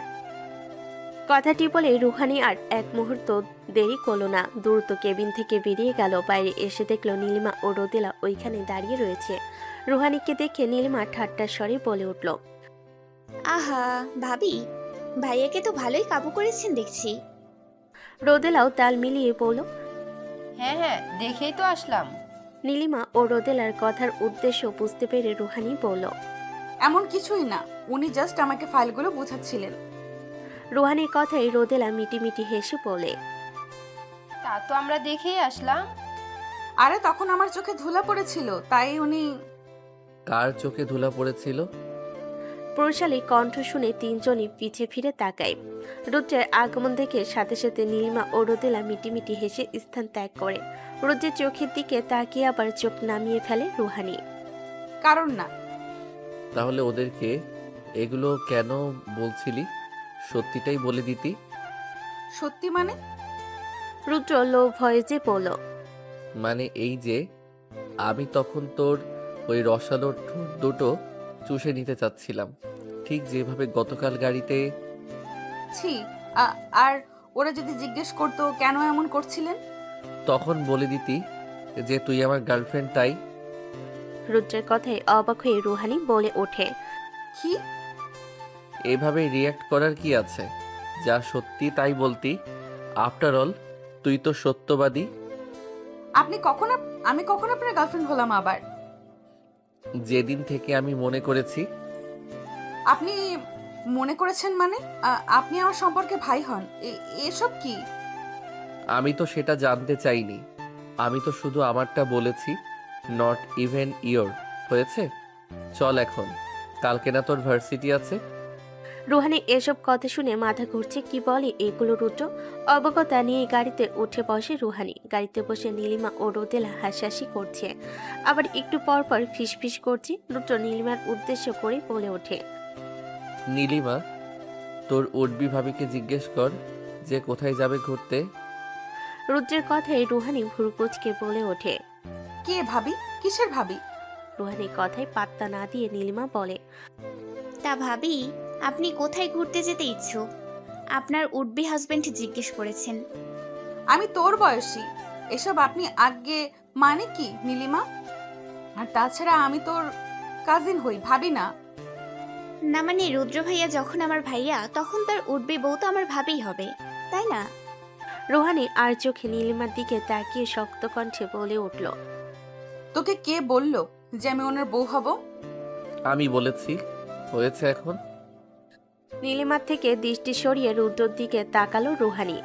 কথাটি বলে রুহানি আর এক মুহূর্ত দেরি করলো না, দ্রুত কেবিন থেকে বেরিয়ে গেল। বাইরে এসে দেখলো নীলিমা ও রোদেলা ওইখানে দাঁড়িয়ে রয়েছে। রুহানিকে দেখে নীলিমা ঠাট্টার স্বরে বলে উঠল, আহা ভাবি, ভাইয়াকে তো ভালোই কাবু করেছেন দেখছি। রোদেলাও তাল মিলিয়ে বলল, হ্যাঁ হ্যাঁ, দেখেই তো আসলাম। নীলিমা ও রোদেলার কথার উদ্দেশ্য বুঝতে পেরে রুহানি বলল, এমন কিছুই না, উনি জাস্ট আমাকে ফাইলগুলো বোঝাচ্ছিলেন। রুহানির কথায় রোদেলা মিটিমিটি হেসে বলে, তা তো আমরা দেখেই আসলাম। আরে তখন আমার চোখে ধুলা পড়েছিল, তাই উনি। কার চোখে ধুলা পড়েছিল? পুরুষালী কণ্ঠ শুনে তিনজনই পিছে ফিরে তাকায়। রুদ্রের আগমন দেখে সাথে সাথে নীলিমা ও রোদেলা মিটিমিটি হেসে স্থান ত্যাগ করে। রুদ্রের চোখের দিকে তাকিয়ে আবার চোখ নামিয়ে ফেলে রুহানি। কারণ না। তাহলে ওদেরকে এগুলো কেন বলছিলি? সত্যিটাই বলে দিতি। সত্যি মানে? রুদ্র লো ভয়েসে বলল, মানে এই যে আমি তখন তোর ওই রসালো ঠোঁট দুটো চুষে নিতে চাচ্ছিলাম, ঠিক যেভাবে গতকাল গাড়িতে। ছি। আর ওরা যদি জিজ্ঞেস করতো কেন এমন করছিলেন, তখন বলে দিতি যে তুই আমার গার্লফ্রেন্ড, তাই। রুদ্রের কথায় অবাক হয়ে রুহানি বলে ওঠে, কি? এভাবে রিয়্যাক্ট করার কি আছে? যা সত্যি তাই বলতি। আফটার অল তুই তো সত্যবাদী। আমি কখন আপনার গার্লফ্রেন্ড হলাম আবার? যেদিন থেকে আমি মনে করেছি। আপনি মনে করেছেন মানে? আপনি আমার সম্পর্কে ভাই হন, এসব কি? আমি তো সেটা জানতে চাইনি, আমি তো শুধু আমারটা বলেছি। Not even your. হয়েছে, চল এখন, কালকে না তোর ভার্সিটি আছে। রুহানি এসব কথা শুনে মাথা ঘুরছে, কি বলে এগুলো রুদ্র। অবগতা নিয়ে গাড়িতে উঠে বসে রুহানি। গাড়িতে বসে নীলিমা ও রোদেলা হাসাহাসি করছে, আবার একটু পর পর ফিসফিস করছে। রুদ্র নীলিমার উদ্দেশ্য করে বলে ওঠে, নীলিমা, তোর উডবি ভাবিকে জিজ্ঞেস কর যে কোথায় যাবে ঘুরতে। রুদ্রের কথায় রুহানি ভুরুকুচকে বলে ওঠে, কে ভাবি? কিসের ভাবি? রুহানির কথায় পাত্তা না দিয়ে নীলিমা বলে, তা ভাবি, আপনি কোথায় ঘুরতে যেতে ইচ্ছুক? আপনার উডবি হাজবেন্ড জিজ্ঞেস করেছেন। আমি তোর বয়সী, এসব আপনি আগে মানে কি নীলিমা? আর তাছাড়া আমি তোর কাজিন হই, ভাবি না। না মানে রুদ্র ভাইয়া যখন আমার ভাইয়া, তখন তার উডবি বউ তো আমার ভাবিই হবে, তাই না? রুহানি আর চোখে নীলিমার দিকে তাকিয়ে শক্ত কণ্ঠে বলে উঠল, তোকে কে বললো যে আমি ওনার বউ হব? আমি বলেছি। হয়েছে এখন। নীলিমার থেকে দৃষ্টি সরিয়ে রুদ্রর দিকে তাকালো রুহানি।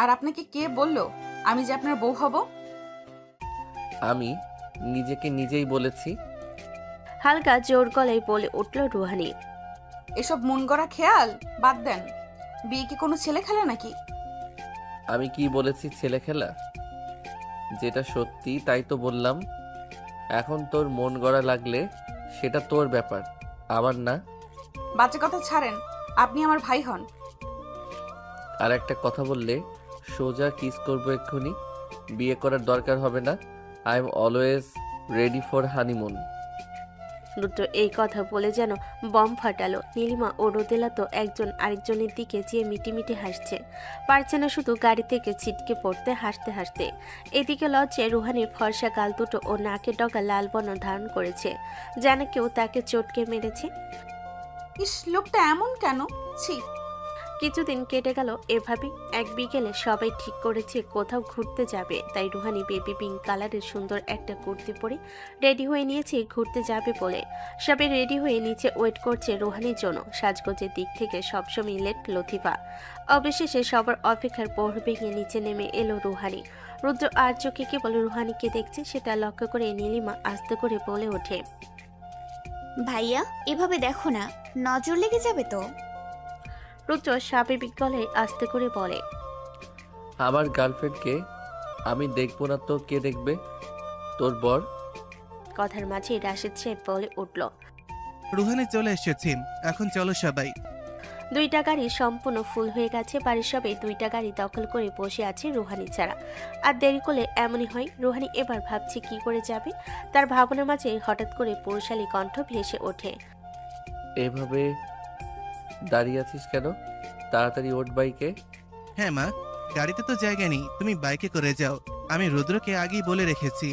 আর আপনাকে কে বললো আমি যে আপনার বউ হব? আমি নিজেকে নিজেই বলেছি। হালকা জোর গলায় বলে উঠল রুহানি। এসব মন গড়া খেয়াল বাদ দেন, বিয়ে কি কোনো ছেলে খেলে নাকি? আমি কি বলেছি ছেলে খেলা? যেটা সত্যি তাই তো বললাম। এখন তোর মন গড়া লাগলে সেটা তোর ব্যাপার, আমার না। বাজে কথা ছাড়েন, আপনি আমার ভাই হন। আর একটা কথা বললে সোজা কিস করবো এক্ষুনি। বিয়ে করার দরকার হবে না। I am always ready for honeymoon. Rudra এই কথা বলে যেন বম ফাটালো। নীলিমা ও রোদেলা তো একজন আরেকজনের দিকে চেয়ে মিটিমিটি হাসছে, পারছে না শুধু গাড়ি থেকে ছিটকে পড়তে হাসতে হাসতে। এদিকে লজ্জায় রুহানির ফর্সা গাল দুটো ও নাকের ডগা লাল বর্ণ ধারণ করেছে, যেন কেউ তাকে চটকে মেরেছে। ইস, লোকটা এমন কেন? ছি। কিছুদিন কেটে গেল এভাবে। এক বিকেলে সবাই ঠিক করেছে কোথাও ঘুরতে যাবে, তাই রুহানি বেবি পিঙ্ক কালারের সুন্দর একটা কুর্তি পরে রেডি হয়ে নিয়েছে ঘুরতে যাবে বলে। সবাই রেডি হয়ে নিচে ওয়েট করছে রুহানির জন্য। সাজগোজের দিক থেকে সবসময় লেট লতিফা। অবশেষে সবার অপেক্ষার পোড় ভেঙে নিচে নেমে এলো রুহানি। রুদ্র আর চোখে কেবল রুহানিকে দেখছে, সেটা লক্ষ্য করে নীলিমা আস্তে করে বলে ওঠে, ভাইয়া এভাবে দেখো না, নজর লেগে যাবে তো। রুদ্র স্বাভাবিক গলায় আস্তে করে বলে, আমার গার্লফ্রেন্ডকে আমি দেখবো না তো কে দেখবে? তোর বর। কথার মাঝে রাশেদ সাহেব বলে উঠল, রুহানি চলে এসেছি, এখন চলো সবাই। 2টা গাড়ি সম্পূর্ণ ফুল হয়ে গেছে। বাড়ির সবাই 2টা গাড়ি দখল করে বসে আছে রুহানি ছাড়া। আর দেরি করলে এমনই হয়। রুহানি এবার ভাবছে কি করে যাবে। তার ভাবনার মাঝে হঠাৎ করে পুরুষালী কণ্ঠ ভেসে ওঠে, এভাবে দাঁড়িয়ে আছিস কেন? তাড়াতাড়ি ওঠ বাইকে। হ্যাঁ মা, গাড়িতে তো জায়গা নেই, তুমি বাইকে করে যাও, আমি রুদ্রকে আগেই বলে রেখেছি।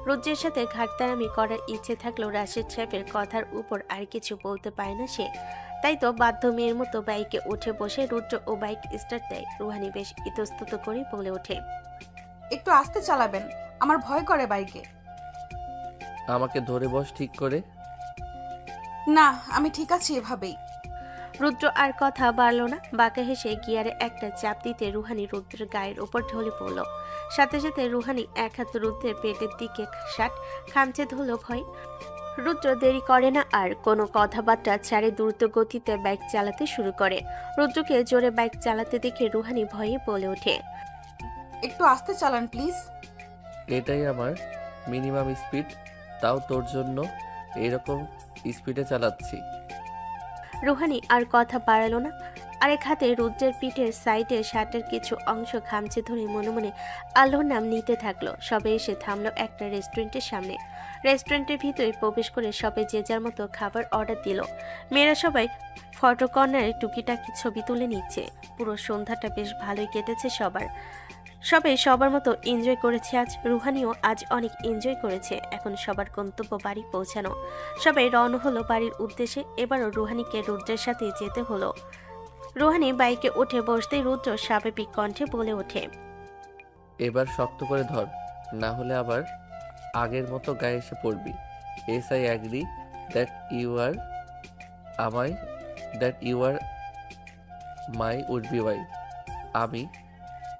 রুদ্রের সাথে ঘাটতারামি করার ইচ্ছে থাকলেও রাশেদ সাহেবের কথার উপর আর কিছু বলতে পারে না সে। তাই তো বাধ্য মেয়ের মতো বাইকে উঠে বসে রুদ্র ও বাইক স্টার্ট দেয়। রুহানি বেশ ইতস্তত করে বলে ওঠে, একটু আস্তে চালাবেন, আমার ভয় করে বাইকে। আমাকে ধরে বস ঠিক করে। না, আমি ঠিক আছি এভাবেই। রুদ্র আর কথা বাড়ল না। বাঁকা হেসে গিয়ারে একটা চাপ দিতে রুহানি রুদ্রের গায়ের ওপর ঢলে পড়ল। সাথে সাথে রুহানি এক হাত রুদ্রের পেটের দিকে শার্ট খামচে ধরল ভয়। রুদ্র দেরি করে না আর কোনো কথাবার্তা ছাড়ে দ্রুত গতিতে বাইক চালাতে শুরু করে। রুদ্রকে জোরে বাইক চালাতে দেখে রুহানি ভয়ে বলে ওঠে, একটু আস্তে চালান প্লিজ। এটাই আমার মিনিমাম স্পিড, তাও তোর জন্য এরকম স্পিডে চালাচ্ছি। রুহানি আর কথা বাড়ালো না। আরেক হাতে রুদ্রের পিঠের সাইডে শার্টের কিছু অংশ খামচে ধরে মনে মনে আল্লাহর নাম নিতে থাকলো। সবে এসে থামলো একটা রেস্টুরেন্টের সামনে। রেস্টুরেন্টের ভিতরে প্রবেশ করে সবাই যে যার মতো খাবার অর্ডার দিল। মেয়েরা সবাই ফটো কর্নারে টুকিটাকি ছবি তুলে নিচ্ছে। পুরো সন্ধ্যাটা বেশ ভালোই কেটেছে সবার। সবাই সবার মতো এনজয় করেছে আজ। রুহানিও আজ অনেক এনজয় করেছে। এখন সবার গন্তব্য বাড়ি পৌঁছানো। সবাই রওনা হলো বাড়ির উদ্দেশ্যে। এবারও রুহানিকে রুদ্রের সাথে যেতে হলো। রুহানি বাইকে উঠে বসতেই রুদ্র স্বাভাবিক কণ্ঠে বলে ওঠে, এবার শক্ত করে ধর, না হলে আবার আগের মতো গায়ে এসে পড়বি। As I agree that you are my would be wife. আমি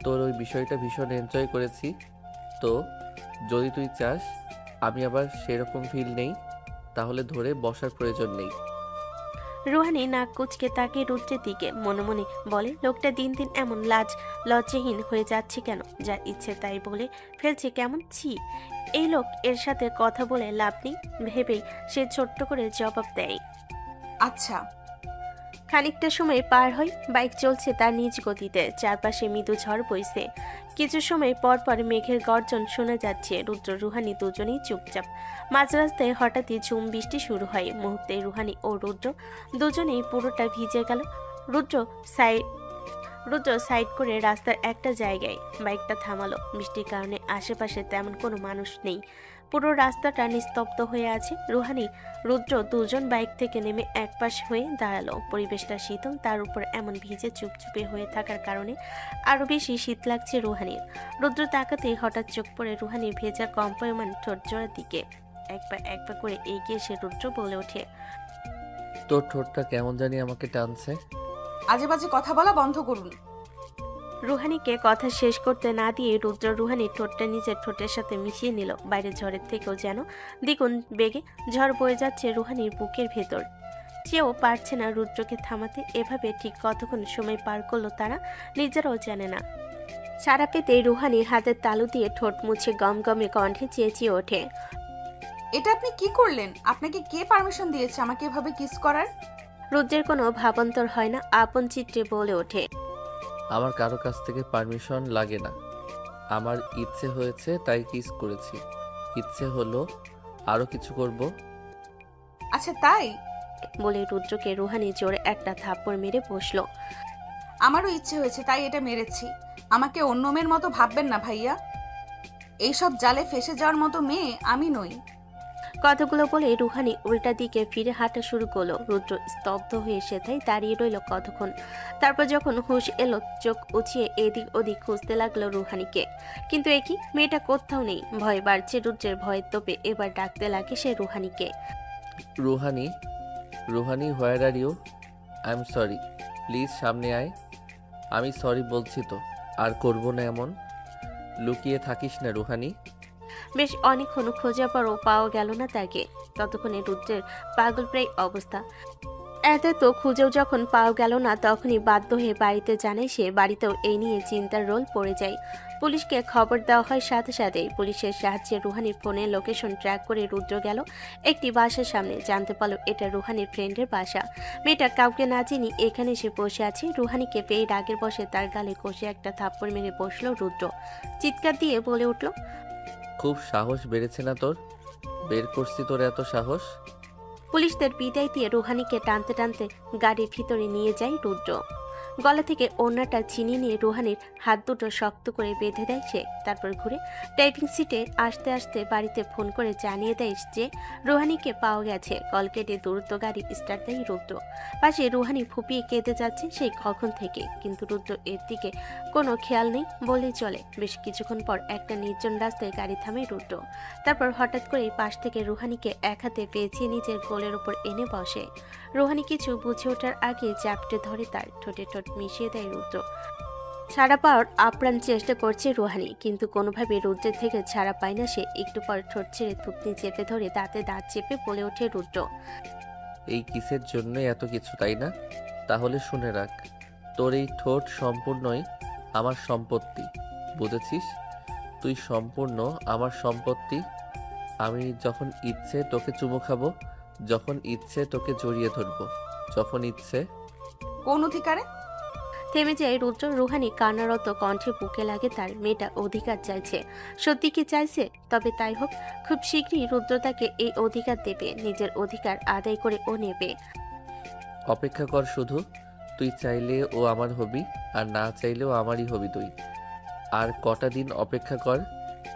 তোর ওই বিষয়টা ভীষণ এনজয় করেছি। তো যদি তুই চাস আমি আবার সেরকম ফিল নেই, তাহলে ধরে বসার প্রয়োজন নেই। রুহানি নাক কুচকে তাকে রুদ্রের দিকে মনে মনে বলে, লোকটা দিন দিন এমন লজ্জাহীন হয়ে যাচ্ছে কেন? যার ইচ্ছে তাই বলে ফেলছে কেমন। ছি, এই লোক, এর সাথে কথা বলে লাভ নেই ভেবেই সে ছোট্ট করে জবাব দেয়, আচ্ছা। খানিকটা সময় পার হয়। বাইক চলছে তার নিজ গতিতে। চারপাশে মৃদু ঝড় বইছে। কিছু সময় পর পর মেঘের গর্জন শোনা যাচ্ছে। রুদ্র রুহানি দুজনেই চুপচাপ। মাঝ রাস্তায় হঠাৎই ঝুম বৃষ্টি শুরু হয়। মুহূর্তে রুহানি ও রুদ্র দুজনেই পুরোটা ভিজে গেল। রুদ্র সাইড করে রাস্তার একটা জায়গায় বাইকটা থামালো। বৃষ্টির কারণে আশেপাশে তেমন কোনো মানুষ নেই। পুরো রাস্তাটা নিস্তব্ধ হয়ে আছে। রুহানি রুদ্র দুজন বাইক থেকে নেমে একপাশ হয়ে দাঁড়ালো। পরিবেশটা শীতল, তার উপর এমন ভিজে চুপচুপে হয়ে থাকার কারণে আরো বেশি শীত লাগছে রুহানির। রুদ্র তাকাতেই হঠাৎ চোখ পড়ে রুহানির ভেজা কম্পয়মান ঠোঁট জোড়ার দিকে। একবার করে এগিয়ে এসে রুদ্র বলে ওঠে, তোর ঠোঁটটা কেমন জানি আমাকে টানছে। আজে বাজে কথা বলা বন্ধ করুন। রুহানিকে কথা শেষ করতে না দিয়ে রুদ্র রুহানির ঠোঁটটা নিজের ঠোঁটের সাথে মিশিয়ে নিল। বাইরে ঝড়ের থেকেও যেন দ্বিগুণ বেগে ঝড় বয়ে যাচ্ছে রুহানির বুকের ভেতর। চেয়েও পারছে না রুদ্রকে থামাতে। এভাবে ঠিক কতক্ষণ সময় পার করলো তারা নিজেরাও জানে না। সারা পেতে রুহানির হাতের তালু দিয়ে ঠোঁট মুছে গমগমে কণ্ঠে চেঁচিয়ে ওঠে, এটা আপনি কি করলেন? আপনাকে কে পারমিশন দিয়েছে আমাকে এভাবে কিস করার? রুদ্রের কোনো ভাবান্তর হয় না, আপন চিত্রে বলে ওঠে, আমার কারো কাছ থেকে পারমিশন লাগে না। আমার ইচ্ছে হয়েছে তাই কিস করেছি। ইচ্ছে হলো আরো কিছু করব। আচ্ছা তাই? বলে রুদ্রকে রুহানি জোরে একটা থাপ্পড় মেরে বসলো। আমারও ইচ্ছে হয়েছে তাই এটা মেরেছি। আমাকে অন্য মেয়ের মতো ভাববেন না ভাইয়া। এইসব জালে ফেসে যাওয়ার মতো মেয়ে আমি নই। কথাগুলো বলে রুহানি উল্টা দিকে ফিরে হাঁটা শুরু করলো। রুদ্র স্তব্ধ হয়ে সেথায় দাঁড়িয়ে রইল কতক্ষণ। তারপর যখন হুঁশ এলো, চোখ উঁচিয়ে এদিক ওদিক খুঁজতে লাগলো রুহানিকে। কিন্তু একই মেয়েটা কোথাও নেই। ভয় বাড়ছে রুদ্রের। ভয়ের তোপে এবার ডাকতে লাগে সে রুহানিকে, Ruhani, Ruhani, where are you? I am sorry, please সামনে আয়। আমি সরি বলছি তো, আর করব না এমন। লুকিয়ে থাকিস না রুহানি। বেশ অনেকক্ষণ খোঁজার পরও পাওয়া গেল না তাকে। ততক্ষণে রুদ্রের পাগল প্রায় অবস্থা। এত তো খুঁজেও যখন পাওয়া গেল না, তখনই বাধ্য হয়ে বাড়িতে জানায় সে। বাড়িতেও এই নিয়ে চিন্তার রোল পড়ে যায়। পুলিশকে খবর দেওয়া হয় সাথে সাথেই। পুলিশের সাহায্যে রুহানির ফোনে লোকেশন ট্র্যাক করে রুদ্র গেল একটি বাসার সামনে। জানতে পারল এটা রুহানির ফ্রেন্ডের বাসা। মেয়েটা কাউকে না চিনি এখানে এসে বসে আছে। রুহানিকে পেয়ে রাগের বসে তার গালে কষে একটা থাপ্পড় মেরে বসলো রুদ্র। চিৎকার দিয়ে বলে উঠল, খুব সাহস বেড়েছে না তোর? বের করছি তোর এত সাহস? পুলিশদের বিদায় দিয়ে রুহানিকে টানতে টানতে গাড়ির ভিতরে নিয়ে যায় রুদ্র। গলা থেকে ওড়নাটা ছিনিয়ে নিয়ে রুহানির হাত দুটো শক্ত করে বেঁধে দেয় সে। তারপর ঘুরে ড্রাইভিং সিটে আসতে আসতে বাড়িতে ফোন করে জানিয়ে দেয় যে রুহানিকে পাওয়া গেছে। কল কেটে দ্রুত গাড়ি স্টার্ট দেয় রুদ্র। পাশে রুহানি ফুপিয়ে কেঁদে যাচ্ছে সেই কখন থেকে, কিন্তু রুদ্র এর দিকে কোনো খেয়াল নেই বলেই চলে। বেশ কিছুক্ষণ পর একটা নির্জন রাস্তায় গাড়ি থামে রুদ্র। তারপর হঠাৎ করে পাশ থেকে রুহানিকে এক হাতে পেঁচিয়ে নিজের কোলের ওপর এনে বসে। রুহানি কিছু বুঝে ওঠার আগে চাপটে ধরে তার ঠোঁটে ঠোঁট মিশিয়ে দেয় রুদ্র। ছাড়া পাওয়ার আপ্রাণ চেষ্টা করছে রুহানি, কিন্তু কোনোভাবে রুদ্রের থেকে ছাড়া পায় না সে। একটু পর ঠোঁট ছেড়ে থুতনি চেপে ধরে দাঁতে দাঁত চেপে বলে ওঠে রুদ্র, এই কিসের জন্যই এত কিছু, তাই না? তাহলে শুনে রাখ, তোর এই ঠোঁট সম্পূর্ণই আমার সম্পত্তি, বুঝেছিস? তুই সম্পূর্ণ আমার সম্পত্তি। আমি যখন ইচ্ছে তোকে চুমু খাবো, যখন ইচ্ছে তোকে জড়িয়ে ধরবো, যখন ইচ্ছে। কোন অধিকারে? থেমে যায় রুদ্র। রুহানি কান্নারত কণ্ঠে বুকে লাগে তার। মেয়েটা অধিকার চাইছে। সত্যি কি চাইছে? তবে তাই হোক, খুব শীঘ্রই রুদ্র তাকে এই অধিকার দেবে। নিজের অধিকার আদায় করে ও নেবে। অপেক্ষা কর শুধু। তুই চাইলে ও আমার হবি, আর না চাইলেও আমারই হবি তুই। আর কটা দিন অপেক্ষা কর,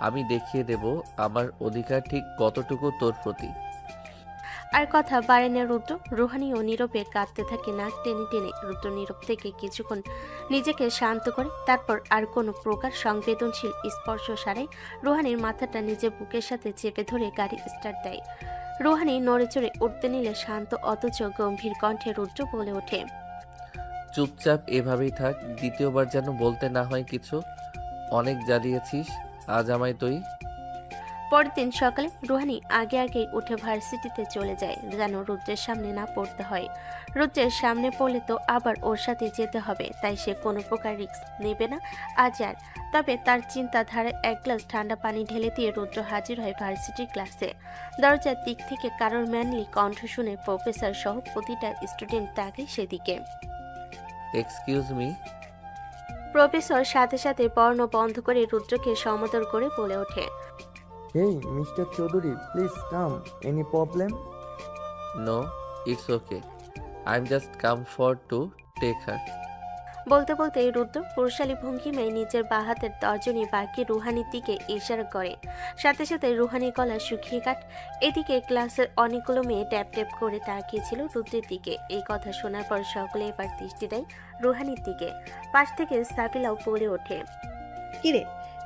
আমি দেখিয়ে দেব আমার অধিকার ঠিক কতটুকু তোর প্রতি। আর কথা বাড়ে না রুদ্র। রুহানি ও নীরবে কাঁদতে থাকে নাক টেনে টেনে। রুদ্র নীরব থেকে কিছুক্ষণ নিজেকে শান্ত করে। তারপর আর কোনো প্রকার সংবেদনশীল স্পর্শ সারাই রুহানির মাথাটা নিজের বুকের সাথে চেপে ধরে গাড়ি স্টার্ট দেয়। রুহানি নড়ে চড়ে উঠতে নিলে শান্ত অথচ গম্ভীর কণ্ঠে রুদ্র বলে ওঠে, চুপচাপ এভাবেই থাক, দ্বিতীয়বার যেন বলতে না হয় কিছু। অনেক জ্বালিয়েছিস আজ আমায় তুই। পরের দিন সকালে রুহানি আগে আগেই উঠে ভার্সিটিতে চলে যায়, যেন রুদ্রের সামনে না পড়তে হয়। রুদ্রের সামনে পড়লে তো আবার ওর সাথে যেতে হবে, তাই সে কোনো প্রকার রিস্ক নেবে না আজ আর। তবে তার চিন্তাধারায় এক গ্লাস ঠান্ডা পানি ঢেলে দিয়ে রুদ্র হাজির হয় ভার্সিটির ক্লাসে। দরজার দিক থেকে কারোর ম্যানলি কণ্ঠ শুনে প্রফেসর সহ প্রতিটা স্টুডেন্ট তাকে সেদিকে। Excuse me. প্রফেসর সাথে সাথে বর্ণ বন্ধ করে রুদ্রকে সম্বোধন করে বলে ওঠে, Hey, Mr. Chaudhary, please come. Any problem? No, it's okay. I am just come for to take her. বলতে বলতে রুদ্র পুরুষালী ভঙ্গিমায় নিজের বাঁ হাতের তর্জনী বাকি রুহানির দিকে ইশারা করে। সাথে সাথে রুহানির গলা শুকিয়ে কাট। এদিকে ক্লাসের অনেকগুলো মেয়ে ট্যাপ ট্যাপ করে তাকিয়েছিল রুদ্রের দিকে। এই কথা শোনার পর সকলে এবার দৃষ্টি দেয় রুহানির দিকে। পাশ থেকে সাবিলাও পড়ে ওঠে, কিরে,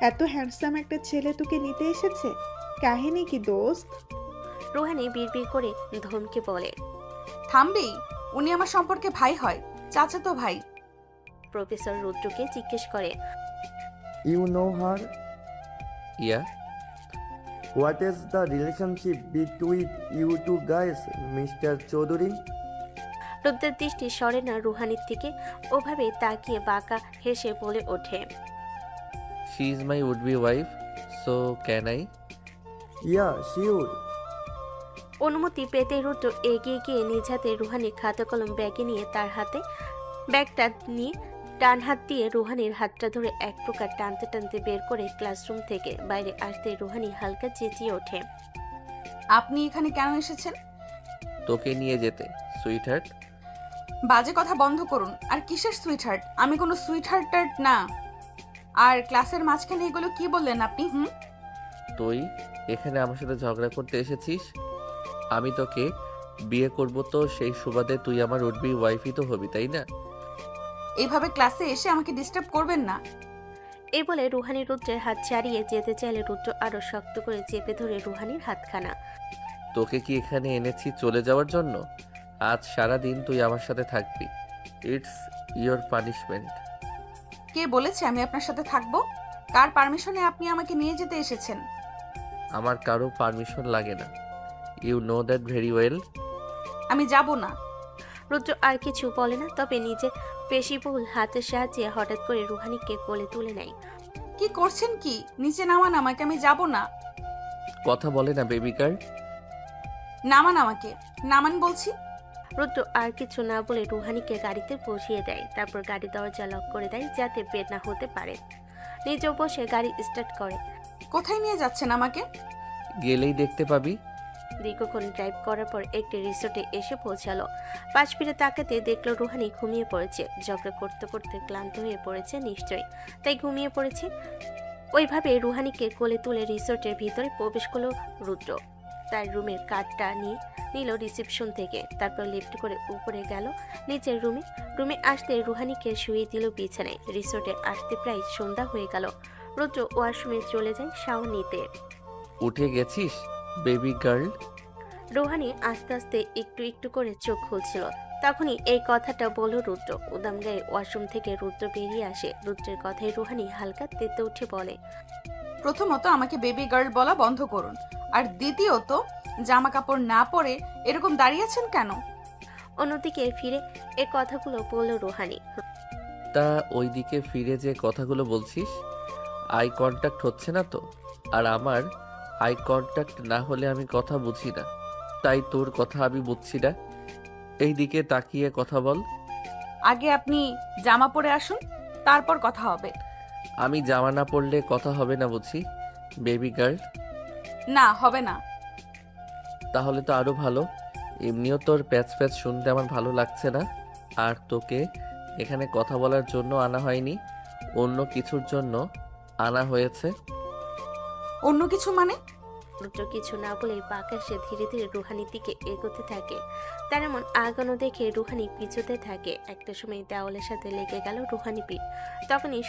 এত হ্যান্ডসাম একটা ছেলে তোকে নিতে এসেছে? কাহিনী কি দোস্ত? রুহানি বিড়বিড় করে ধমকে বলে, থামবি? উনি আমার সম্পর্কে ভাই হয়, চাচাতো ভাই। প্রফেসর রুদ্রকে জিজ্ঞেস করে, You know her? Yeah. What is the relationship between you two guys, Mr. Chaudhary? রুদ্রের দৃষ্টি সরে না রুহানির দিকে। ওভাবে তাকিয়ে বাঁকা হেসে বলে ওঠে, she is my would be wife, so can I? Yeah, sure. অনুমতি পেতে রুদ্র এগিয়ে গিয়ে নিজ হাতে রুহানির খাতা কলম ব্যাগে নিয়ে তার হাতে ব্যাগটা নিয়ে ডান হাত দিয়ে রুহানির হাতটা ধরে এক প্রকার টানতে টানতে বের করে ক্লাসরুম থেকে বাইরে আসতে রুহানি হালকা চেঁচিয়ে ওঠে, আপনি এখানে কেন এসেছেন? তোকে নিয়ে যেতে, সুইটহার্ট। বাজে কথা বন্ধ করুন। আর কিসের সুইটহার্ট? আমি কোনো সুইটহার্ট না। আর ক্লাসের মাঝখানে এগুলো কি বললেন আপনি? তুই এখানে আমার সাথে ঝগড়া করতে এসেছিস? আমি তোকে বিয়ে করব, তো সেই সুবাদে তুই আমার উড বি ওয়াইফই তো হবি, তাই না? এইভাবে ক্লাসে এসে আমাকে ডিস্টার্ব করবেন না। এই বলে রুহানি রুদ্রের হাত ছাড়িয়ে যেতে চাইলে রুদ্র আরো শক্ত করে চেপে ধরে রুহানির হাতখানা। তোকে কি এখানে এনেছি চলে যাওয়ার জন্য? আজ সারা দিন তুই আমার সাথে থাকবি। It's your punishment. কে বলেছে আমি আপনার সাথে থাকবো? কার পারমিশনে আপনি আমাকে নিয়ে যেতে এসেছেন? আমার কারো পারমিশন লাগে না। You know that very well. আমি যাব না। রুদ্র আর কিছু বলে না, তবে নিজে পেশিবহুল হাতের সাহায্যে হঠাৎ করে রুহানিকে কোলে তুলে নেয়। কি করছেন কি? নিচে নামান আমাকে, আমি যাব না। কথা বলে না বেবি গার্ল। নামান আমাকে, নামান বলছি। রুদ্র আর কিছু না বলে রুহানিকে গাড়িতে বসিয়ে দেয়, তারপর গাড়ি দরজা লক করে দেয় যাতে বের না হতে পারে। নিজেও বসে গাড়ি স্টার্ট করে। কোথায় নিয়ে যাচ্ছেন আমাকে? গেলেই দেখতে পাবি। দীর্ঘক্ষণ ড্রাইভ করার পর একটি রিসোর্টে এসে পৌঁছালো। পাশ ফিরে তাকাতে দেখলো রুহানি ঘুমিয়ে পড়েছে। ঝগড়া করতে করতে ক্লান্ত হয়ে পড়েছে নিশ্চয়ই, তাই ঘুমিয়ে পড়েছে। ওইভাবে রুহানিকে কোলে তুলে রিসোর্টের ভিতরে প্রবেশ করলো রুদ্র। তার রুমের কার্ডটা নিয়ে নিল রিসেপশন থেকে, তারপর লিফট করে উপরে গেল নিচের রুমে আসতে রুহানিকে শুয়ে দিল বিছানায়। রিসোর্টে আসতে প্রায় সন্ধ্যা হয়ে গেল। রুদ্র ওয়াশরুমে চলে যায় শাওয়ার নিতে। উঠে গেছিস বেবি গার্ল? রুহানি আস্তে আস্তে একটু একটু করে চোখ খুলছিল, তখনই এই কথাটা বলল রুদ্র। উদাম গায়ে ওয়াশরুম থেকে রুদ্র বেরিয়ে আসে। রুদ্রের কথায় রুহানি হালকা তেতে উঠে বলে, প্রথমত আমাকে বেবি গার্ল বলা বন্ধ করুন, আর দ্বিতীয়ত জামা কাপড় না পরে এরকম দাঁড়িয়ে আছেন কেন? অন্যদিকে ফিরে এ কথাগুলো বলল রুহানি। তা ওইদিকে ফিরে যে কথাগুলো বলছিস, আই কন্ট্যাক্ট হচ্ছে না তো? আর আমার আই কন্ট্যাক্ট না হলে আমি কথা বুঝি না, তাই তোর কথা আমি বুঝছি না। এই দিকে তাকিয়ে কথা বল। আগে আপনি জামা পরে আসুন, তারপর কথা হবে। আমি জামা না পরলে কথা হবে না বুঝি বেবি গার্ল? না, হবে না। তাহলে তো আরো ভালো। এমনিও তোর প্যাচ প্যাচ শুনতে আমার ভালো লাগছে না। আর তোকে এখানে কথা বলার জন্য আনা হয়নি, অন্য কিছুর জন্য আনা হয়েছে। অন্য কিছু মানে? রুদ্র কিছু না বলে বাঁকাশে ধীরে ধীরে রুহানির দিকে এগোতে থাকে। তার এমন আগানো দেখে রুহানি পিছুতে থাকে। একটা সময় দেওয়ালের সাথে লেগে গেল রুহানি পিঠ। তখনই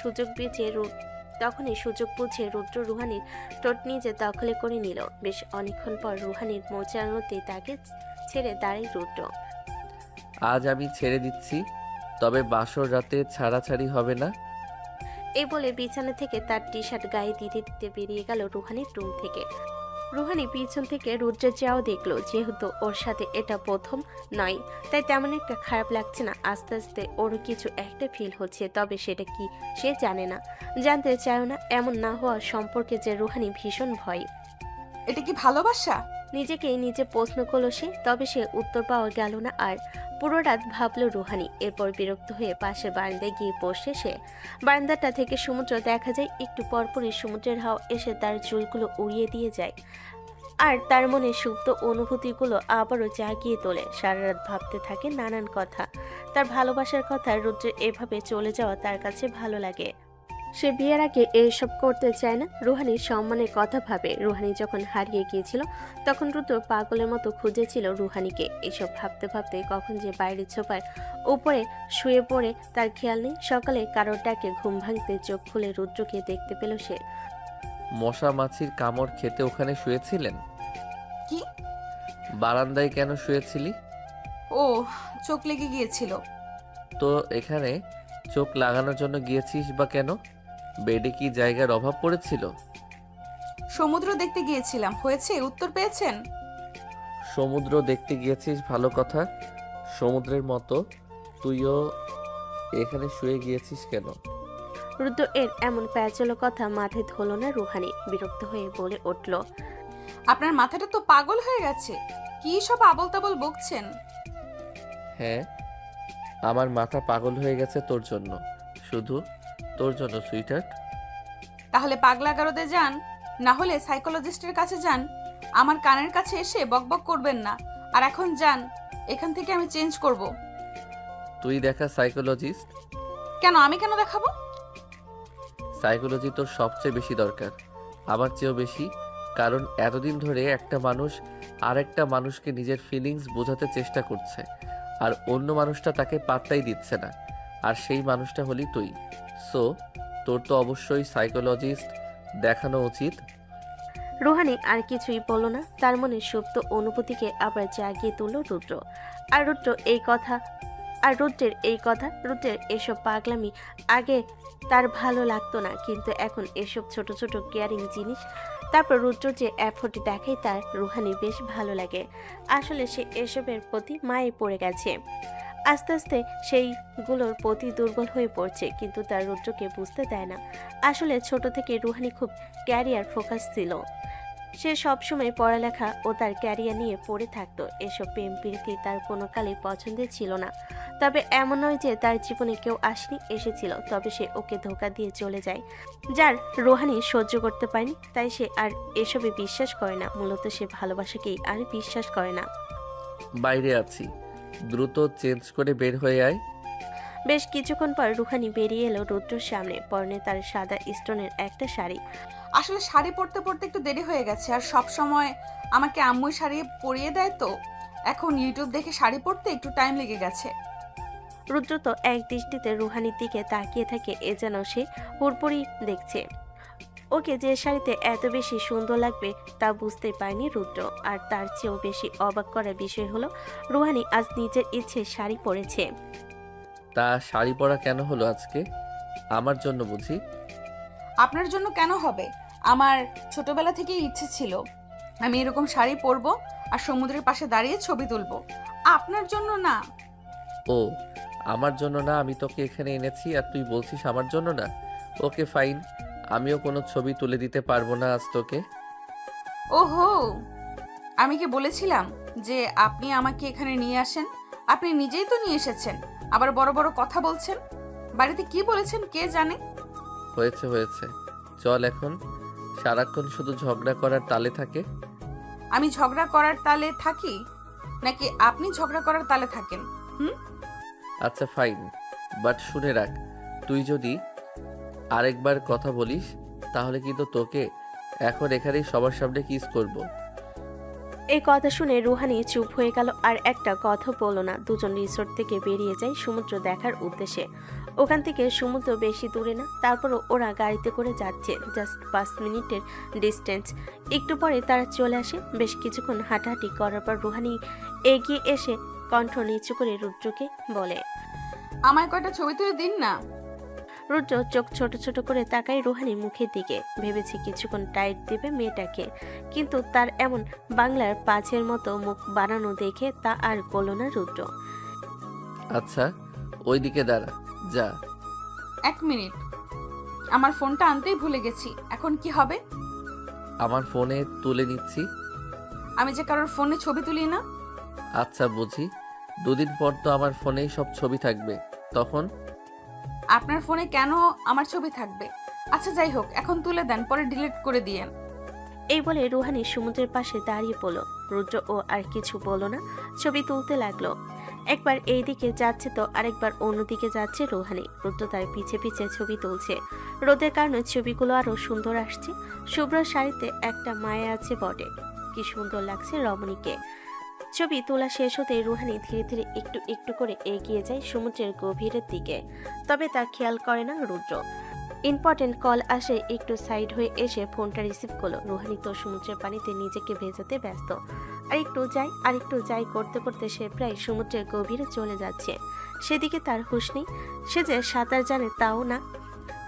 সুযোগ বুঝে রুদ্র রুহানির ঠোঁট নিজে দখলে করে নিল। বেশ অনেকক্ষণ পর রুহানির মোচানোতে তাকে ছেড়ে দাঁড়ায় রুদ্র। আজ আমি ছেড়ে দিচ্ছি, তবে বাসর রাতে ছাড়াছাড়ি হবে না। এই বলে বিছানা থেকে তার টি শার্ট গায়ে দিতে দিতে বেরিয়ে গেল রুহানির রুম থেকে। রুহানি পিছন থেকে রুদ্রের যাও দেখলো। যেহেতু ওর সাথে এটা প্রথম নয়, তাই তেমন একটা খারাপ লাগছে না। আস্তে আস্তে ওরও কিছু একটা ফিল হচ্ছে, তবে সেটা কি সে জানে না, জানতে চায় না। এমন না হওয়া সম্পর্কে যে রুহানি ভীষণ ভয়। এটা কি ভালোবাসা? নিজেকেই নিজে প্রশ্ন করলো সে, তবে সে উত্তর পাওয়া গেল না। আর পুরো রাত ভাবলো রুহানি। এরপর বিরক্ত হয়ে পাশের বারান্দায় গিয়ে বসে সে। বারান্দাটা থেকে সমুদ্র দেখা যায়। একটু পরপরই সমুদ্রের হাওয়া এসে তার চুলগুলো উড়িয়ে দিয়ে যায়, আর তার মনে সুপ্ত অনুভূতিগুলো আবারও জাগিয়ে তোলে। সারা রাত ভাবতে থাকে নানান কথা, তার ভালোবাসার কথা। রুদ্রের এভাবে চলে যাওয়া তার কাছে ভালো লাগে। সে বিয়ের আগে এইসব করতে চায় না। রুহানির সম্মানের কথা ভাবে। রুহানি যখন হারিয়ে গিয়েছিল তখন রুদ্র পাগলের মতো খুঁজেছিল রুহানিকে। এসব ভাবতে ভাবতে কখন যে বাইরের ছোপার উপরে শুয়ে পড়ে তার খেয়াল নেই। সকালে কারোর ডাকে ঘুম ভাঙতে চোখ খুলে রুদ্রকে দেখতে পেল সে। মশা মাছির কামড় খেতে ওখানে শুয়েছিলেন? কি? বারান্দায় কেন শুয়েছিলি? ও, চোখ লেগে গিয়েছিল। তো এখানে চোখ লাগানোর জন্য গিয়েছিস বা কেন? বেডে কি জায়গার অভাব পড়েছিল? সমুদ্র দেখতে গিয়েছিলাম। হয়েছে? উত্তর পেয়েছেন? সমুদ্র দেখতে গিয়েছিস, ভালো কথা। সমুদ্রের মতো তুইও এখানে শুয়ে গিয়েছিস কেন? রুদ্র এর এমন প্যাচলো কথা মাথায় ধরল না। রুহানি বিরক্ত হয়ে বলে উঠল, আপনার মাথাটা তো পাগল হয়ে গেছে। কি সব আবল তাবল বকছেন? হ্যাঁ, আমার মাথা পাগল হয়ে গেছে তোর জন্য, শুধু তোর জন্য সুইটহার্ট। তাহলে পাগলা গারদে যান, না হলে সাইকোলজিস্টের কাছে যান। আমার কানের কাছে এসে বকবক করবেন না। আর এখন যান এখান থেকে, আমি চেঞ্জ করব। তুই দেখা সাইকোলজিস্ট? কেন? আমি কেন দেখাবো? সাইকোলজি তোর সবচেয়ে বেশি দরকার, আমার চেয়েও বেশি। কারণ এতদিন ধরে একটা মানুষ আরেকটা মানুষকে নিজের ফিলিংস বোঝাতে চেষ্টা করছে, আর অন্য মানুষটা তাকে পাত্তাই দিচ্ছে না। আর সেই মানুষটা হলি তুই। সো তোর তো অবশ্যই সাইকোলজিস্ট দেখানো উচিত। রুহানি আর কিছুই বলল না। তার মনে সুপ্ত অনুভূতিকে আবার জাগিয়ে তুলল রুদ্র। আর রুদ্রের এসব পাগলামি আগে তার ভালো লাগতো না, কিন্তু এখন এসব ছোট ছোট কেয়ারিং জিনিস, তারপর রুদ্র যে এফোর্ট দেখায় তার রুহানি বেশ ভালো লাগে। আসলে সে এসবের প্রতি মায়ে পড়ে গেছে। আস্তে আস্তে সেইগুলোর প্রতি দুর্বল হয়ে পড়ছে, কিন্তু তার রুদ্রকে বুঝতে দেয় না। আসলে ছোট থেকে রুহানি খুব ক্যারিয়ার ফোকাস ছিল। সে সবসময় পড়ালেখা ও তার ক্যারিয়ার নিয়ে পড়ে থাকতো। এসব প্রেম প্রীতি তার কোনো কালে পছন্দের ছিল না। তবে এমন নয় যে তার জীবনে কেউ আসেনি, এসেছিল, তবে সে ওকে ধোঁকা দিয়ে চলে যায়, যার রুহানি সহ্য করতে পারেনি। তাই সে আর এসবে বিশ্বাস করে না। মূলত সে ভালোবাসাকেই আর বিশ্বাস করে না। বাইরে আছি, দ্রুত চেঞ্জ করে বের হয়ে আয়। বেশ কিছুক্ষণ পর রুহানি বেরিয়ে এলো রুদ্রর সামনে। পরনে তার সাদা স্টোনের একটা শাড়ি। আসলে শাড়ি পরতে পরতে একটু দেরি হয়ে গেছে, আর সব সময় আমাকে আম্মুই শাড়ি পরিয়ে দেয়, তো এখন ইউটিউব দেখে শাড়ি পরতে একটু টাইম লেগে গেছে। রুদ্র তো এক দৃষ্টিতে রুহানির দিকে তাকিয়ে থাকে, এ যেন সে হুড়পুড়ি দেখছে। ওকে যে শাড়িতে এত বেশি সুন্দর লাগবে তা বুঝতে পারেনি রুদ্র। আর তার চেয়েও বেশি অবাক করার বিষয় হলো রুহানি আজ নিজের ইচ্ছে শাড়ি পরেছে। তা শাড়ি পরা কেন হলো আজকে? আমার জন্য বুঝি? আপনার জন্য কেন হবে? আমার ছোটবেলা থেকেই ইচ্ছে ছিল আমি এরকম শাড়ি পরবো আর সমুদ্রের পাশে দাঁড়িয়ে ছবি তুলবো। আপনার জন্য না। ও, আমার জন্য না? আমি তোকে এখানে এনেছি আর তুই বলছিস আমার জন্য না? ওকে ফাইন, আমিও কোনো ছবি তুলে দিতে পারবো না আজ তোকে। ওহো, আমি কি বলেছিলাম যে আপনি আমাকে এখানে নিয়ে আসেন? আপনি নিজেই তো নিয়ে এসেছেন, আবার বড় বড় কথা বলছেন। বাড়িতে কি বলেছেন কে জানে। হয়েছে হয়েছে, চল এখন। সারাক্ষণ শুধু ঝগড়া করার তালে থাকে। আমি ঝগড়া করার তালে থাকি নাকি আপনি ঝগড়া করার তালে থাকেন? আচ্ছা ফাইন, বাট শুনে রাখ, তুই যদি আরেকবার কথা বলিস তাহলে কিন্তু তোকে এখন এখানেই সবার সামনে কিস করব। এই কথা শুনে রুহানি চুপ হয়ে গেল, আর একটা কথা বলল না। দুজন রিসোর্ট থেকে বেরিয়ে যায় সমুদ্র দেখার উদ্দেশ্যে। ওখান থেকে সমুদ্র বেশি দূরে না, তারপরও ওরা গাড়িতে করে যাচ্ছে, জাস্ট 5 মিনিটের ডিস্টেন্স। একটু পরে তারা চলে আসে। বেশ কিছুক্ষণ হাঁটাহাঁটি করার পর রুহানি এগিয়ে এসে কণ্ঠ নিচু করে রুদ্রকে বলে, আমায় কয়টা ছবি তুলে দিন না। রুদ্র চোখ ছোট ছোট করে তাকায় রুহানি মুখের দিকে। ভেবেছে কিছুক্ষণ টাইট দেবে মেয়েটাকে, কিন্তু তার এমন বাংলার পাঁচের মতো মুখ বানানো দেখে তা আর করল না রুদ্র। আচ্ছা ওইদিকে দাঁড়া, যা। 1 মিনিট, আমার ফোনটা আনতেই ভুলে গেছি। এখন কি হবে? আমার ফোনে তুলে নিচ্ছি। আমি যে কারোর ফোনে ছবি তুলি না। আচ্ছা বুঝি, 2 দিন পর তো আমার ফোনেই সব ছবি থাকবে, তখন? আপনার ফোনে কেন আমার ছবি থাকবে? আচ্ছা যাই হোক, এখন তুলে দেন, পরে ডিলিট করে দিয়েন। এই বলে রুহানি সমুদ্রের পাশে দাঁড়িয়ে পড়ল। রুদ্র ও আর কিছু বলল না, ছবি তুলতে লাগলো। একবার এই দিকে যাচ্ছে তো আরেকবার অন্যদিকে যাচ্ছে রুহানি। রুদ্র তার পিছে পিছে ছবি তুলছে। রোদের কারণে ছবিগুলো আরো সুন্দর আসছে। শুভ্র শাড়িতে একটা মায়া আছে বটে, কি সুন্দর লাগছে রমণীকে। ছবি তোলা শেষ হতেই রুহানি ধীরে ধীরে একটু একটু করে এগিয়ে যায় সমুদ্রের গভীরের দিকে। তবে তা খেয়াল করে না রুদ্র। ইম্পর্টেন্ট কল আসে, একটু সাইড হয়ে এসে ফোনটা রিসিভ করলো। রুহানি তো সমুদ্রের পানিতে নিজেকে ভেজাতে ব্যস্ত। আর একটু যাই করতে করতে সে প্রায় সমুদ্রের গভীরে চলে যাচ্ছে। সেদিকে তার হুঁশ নেই। সে যে সাঁতার জানে তাও না,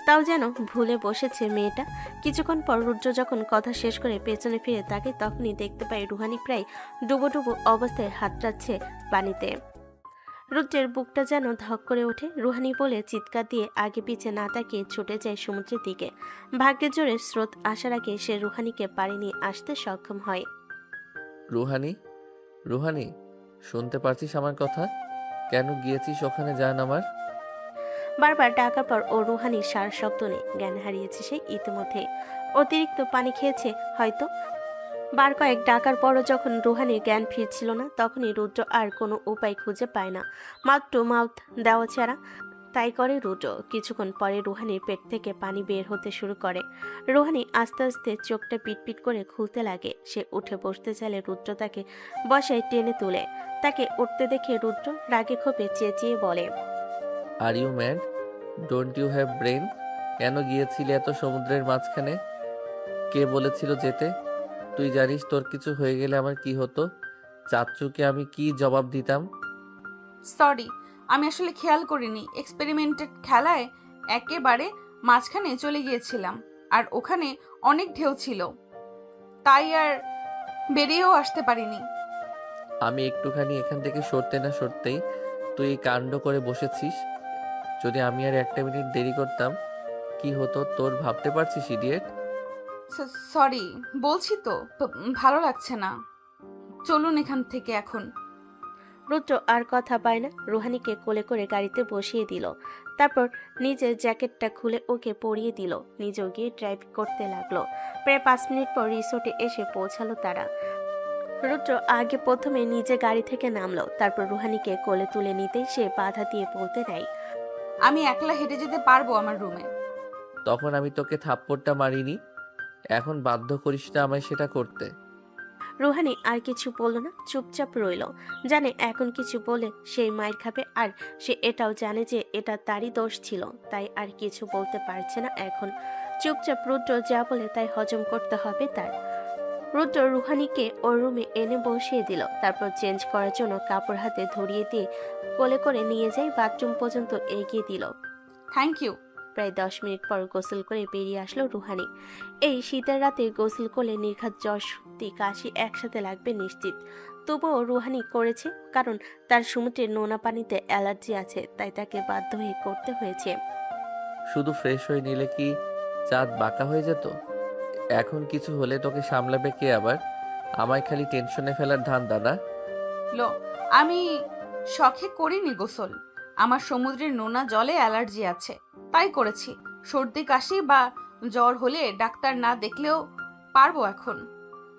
তাও যেন ভুলে বসেছে মেয়েটা। কিছুক্ষণ পর রুদ্র যখন কথা শেষ করে পেছনে ফিরে তাকে, তখনই দেখতে পায় রুহানি প্রায় ডুবো ডুবো অবস্থায় হাতড়াচ্ছে পানিতে। রুদ্রের বুকটা যেন ধক করে ওঠে। রুহানি বলে চিৎকার দিয়ে আগে পিছে না তাকিয়ে ছুটে যায় সমুদ্রের দিকে। ভাগ্যের জোরে স্রোত আসার আগে সে রুহানিকে পাড়ি নিয়ে আসতে সক্ষম হয়। রুহানি, রুহানি, শুনতে পারছিস আমার কথা? কেন গিয়েছিস ওখানে? জান আমার। বারবার ডাকার পর ও রুহানির সার শব্দ নেই, জ্ঞান হারিয়েছে সে ইতিমধ্যে। অতিরিক্ত পানি খেয়েছে হয়তো। বার কয়েক ডাকার পরও যখন রুহানির জ্ঞান ফিরছিল না, তখনই রুদ্র আর কোনো উপায় খুঁজে পায় না মাউথ টু মাউথ দেওয়া ছাড়া। তাই করে রুদ্র। কিছুক্ষণ পরে রুহানির পেট থেকে পানি বের হতে শুরু করে। রুহানি আস্তে আস্তে চোখটা পিটপিট করে খুলতে লাগে। সে উঠে বসতে চাইলে রুদ্র তাকে বসায় টেনে তুলে। তাকে উঠতে দেখে রুদ্র রাগে ক্ষোভে চেঁচিয়ে বলে, are you mad? Don't you have brain? কেন গিয়েছিলি এত সমুদ্রের মাঝখানে? কে বলেছিল যেতে? তুই জানিস তোর কিছু হয়ে গেলে আমার কি হতো? চাচ্চুকে আমি কি জবাব দিতাম? সরি, আমি আসলে খেয়াল করিনি। এক্সপেরিমেন্টেড খেলায় একেবারে মাঝখানে চলে গিয়েছিলাম, আর ওখানে অনেক ঢেউ ছিল, তাই আর বেরিয়েও আসতে পারিনি। আমি একটুখানি এখান থেকে সরতে না সরতেই তুই এই কাণ্ড করে বসেছিস। যদি আমি আর একটা মিনিট দেরি করতাম কি হতো তোর ভাবতে পারছিস ইডিয়েট? সরি, বলছি তো ভালো লাগছে না। চলুন এখান থেকে এখন। রুদ্র আর কথা পায় না, রুহানিকে কোলে করে গাড়িতে বসিয়ে দিল। তারপর নিজের জ্যাকেটটা খুলে ওকে পরিয়ে দিল, নিজেও গিয়ে ড্রাইভ করতে লাগলো। প্রায় 5 মিনিট পর রিসোর্টে এসে পৌঁছালো তারা। রুদ্র আগে প্রথমে নিজে গাড়ি থেকে নামলো, তারপর রুহানিকে কোলে তুলে নিতেই সে বাধা দিয়ে বলতে নেয়, আমি একলা হেঁটে যেতে পারবো আমার রুমে। তখন আমি তোকে থাপ্পড়টা মারিনি, এখন বাধ্য করিস না আমায় সেটা করতে। রুহানি আর কিছু বলল না, চুপচাপ রইল। জানে এখন কিছু বলে সেই মাইর খাবে, আর সে এটাও জানে যে এটা তারই দোষ ছিল, তাই আর কিছু বলতে পারছে না এখন। চুপচাপ রুদ্র যা বলে তাই হজম করতে হবে তার। রুদ্র রুহানিকে ওর রুমে এনে বসিয়ে দিল, তারপর চেঞ্জ করার জন্য কাপড় হাতে ধরিয়ে দিয়ে কোলে করে নিয়ে যায় বাথরুম পর্যন্ত এগিয়ে দিল। Thank you. প্রায় 10 মিনিট পর গোসল করে বেরিয়ে আসলো রুহানি। এই শীতের রাতে গোসল করলে নির্ঘাত জ্বর, সর্দি, কাশি একসাথে লাগবে নিশ্চিত। তবুও রুহানি করেছে, কারণ তার সমুদ্রের নোনা পানিতে অ্যালার্জি আছে, তাই তাকে বাধ্য হয়ে করতে হয়েছে। শুধু ফ্রেশ হয়ে নিলে কি চাঁদ বাঁকা হয়ে যেত? এখন কিছু হলে তোকে সামলাবে কে আবার? আমায় খালি টেনশনে ফেলার ধান্দা না? লো, আমি শখে করিনি গোসল। আমার সমুদ্রের নোনা জলে অ্যালার্জি আছে, তাই করেছি। সর্দি কাশি বা জ্বর হলে ডাক্তার না দেখলেও পারবো এখন।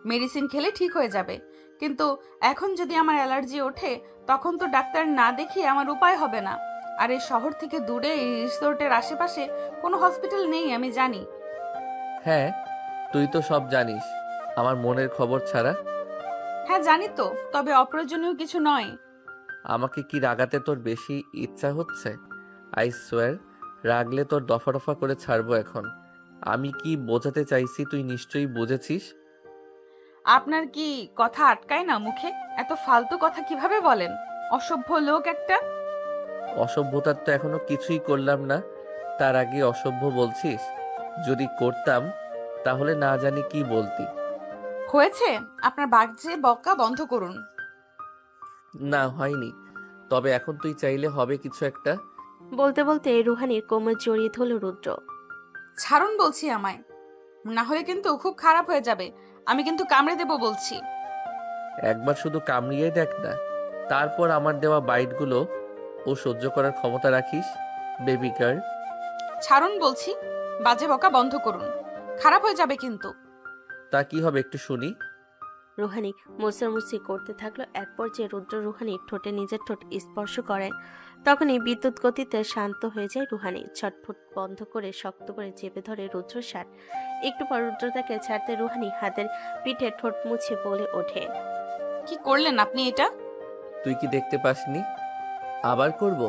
মেডিসিন খেলে ঠিক হয়ে যাবে, কিন্তু এখন যদি আমার অ্যালার্জি ওঠে তখন তো ডাক্তার না দেখিয়ে আমার উপায় হবে না। আর এই শহর থেকে দূরে এই রিসোর্টের আশেপাশে কোনো হসপিটাল নেই, আমি জানি। হ্যাঁ, তুই তো সব জানিস আমার মনের খবর ছাড়া। হ্যাঁ জানি তো, তবে অপ্রয়োজনীয় কিছু নয়। আমাকে কি রাগাতে তোর বেশি ইচ্ছা হচ্ছে? আই সোয়ার, রাগলে তোর দফা দফা করে ছাড়বো এখন। আমি কি বোঝাতে চাইছি তুই নিশ্চয়ই বুঝেছিস। আপনার কি কথা আটকায় না মুখে? এত ফালতু কথা কিভাবে বলেন? অসভ্য লোক একটা। অসভ্যতার তো এখনো কিছুই করলাম না, তার আগে অসভ্য বলছিস? যদি করতাম তাহলে না জানি কি বলতি। হয়েছে, আপনার বাজে বকা বন্ধ করুন। না হয়নি, তবে এখন তুই চাইলে হবে কিছু একটা। বলতে বলতে রুহানির কোমর জড়িয়ে ধরল রুদ্র। ছাড়ুন বলছি আমায়, না হলে কিন্তু খুব খারাপ হয়ে যাবে। আমি কিন্তু কামড়ে দেব বলছি। একবার শুধু কামড়িয়ে দেখ না, তারপর আমার দেওয়া বাইটগুলো ও সহ্য করার ক্ষমতা রাখিস বেবি গার্ল। ছাড়ুন বলছি, বাজে বকা বন্ধ করুন, খারাপ হয়ে যাবে কিন্তু। তা কি হবে একটু শুনি। রুহানি মুসরামুসি করতে থাকলো। এক পর্যায়ে রুদ্র রুহানির ঠোঁটে নিজের ঠোঁট স্পর্শ করে। তখনই বিদ্যুৎ গতিতে শান্ত হয়ে যায় রুহানি। ছটফট বন্ধ করে শক্ত করে চেপে ধরে রুদ্র শার্ট। একটু পর রুদ্র তাকে ছাড়তে রুহানি হাতের পিঠে ঠোঁট মুছে বলে ওঠে, কি করলেন আপনি এটা? তুই কি দেখতে পাসনি? আবার করব?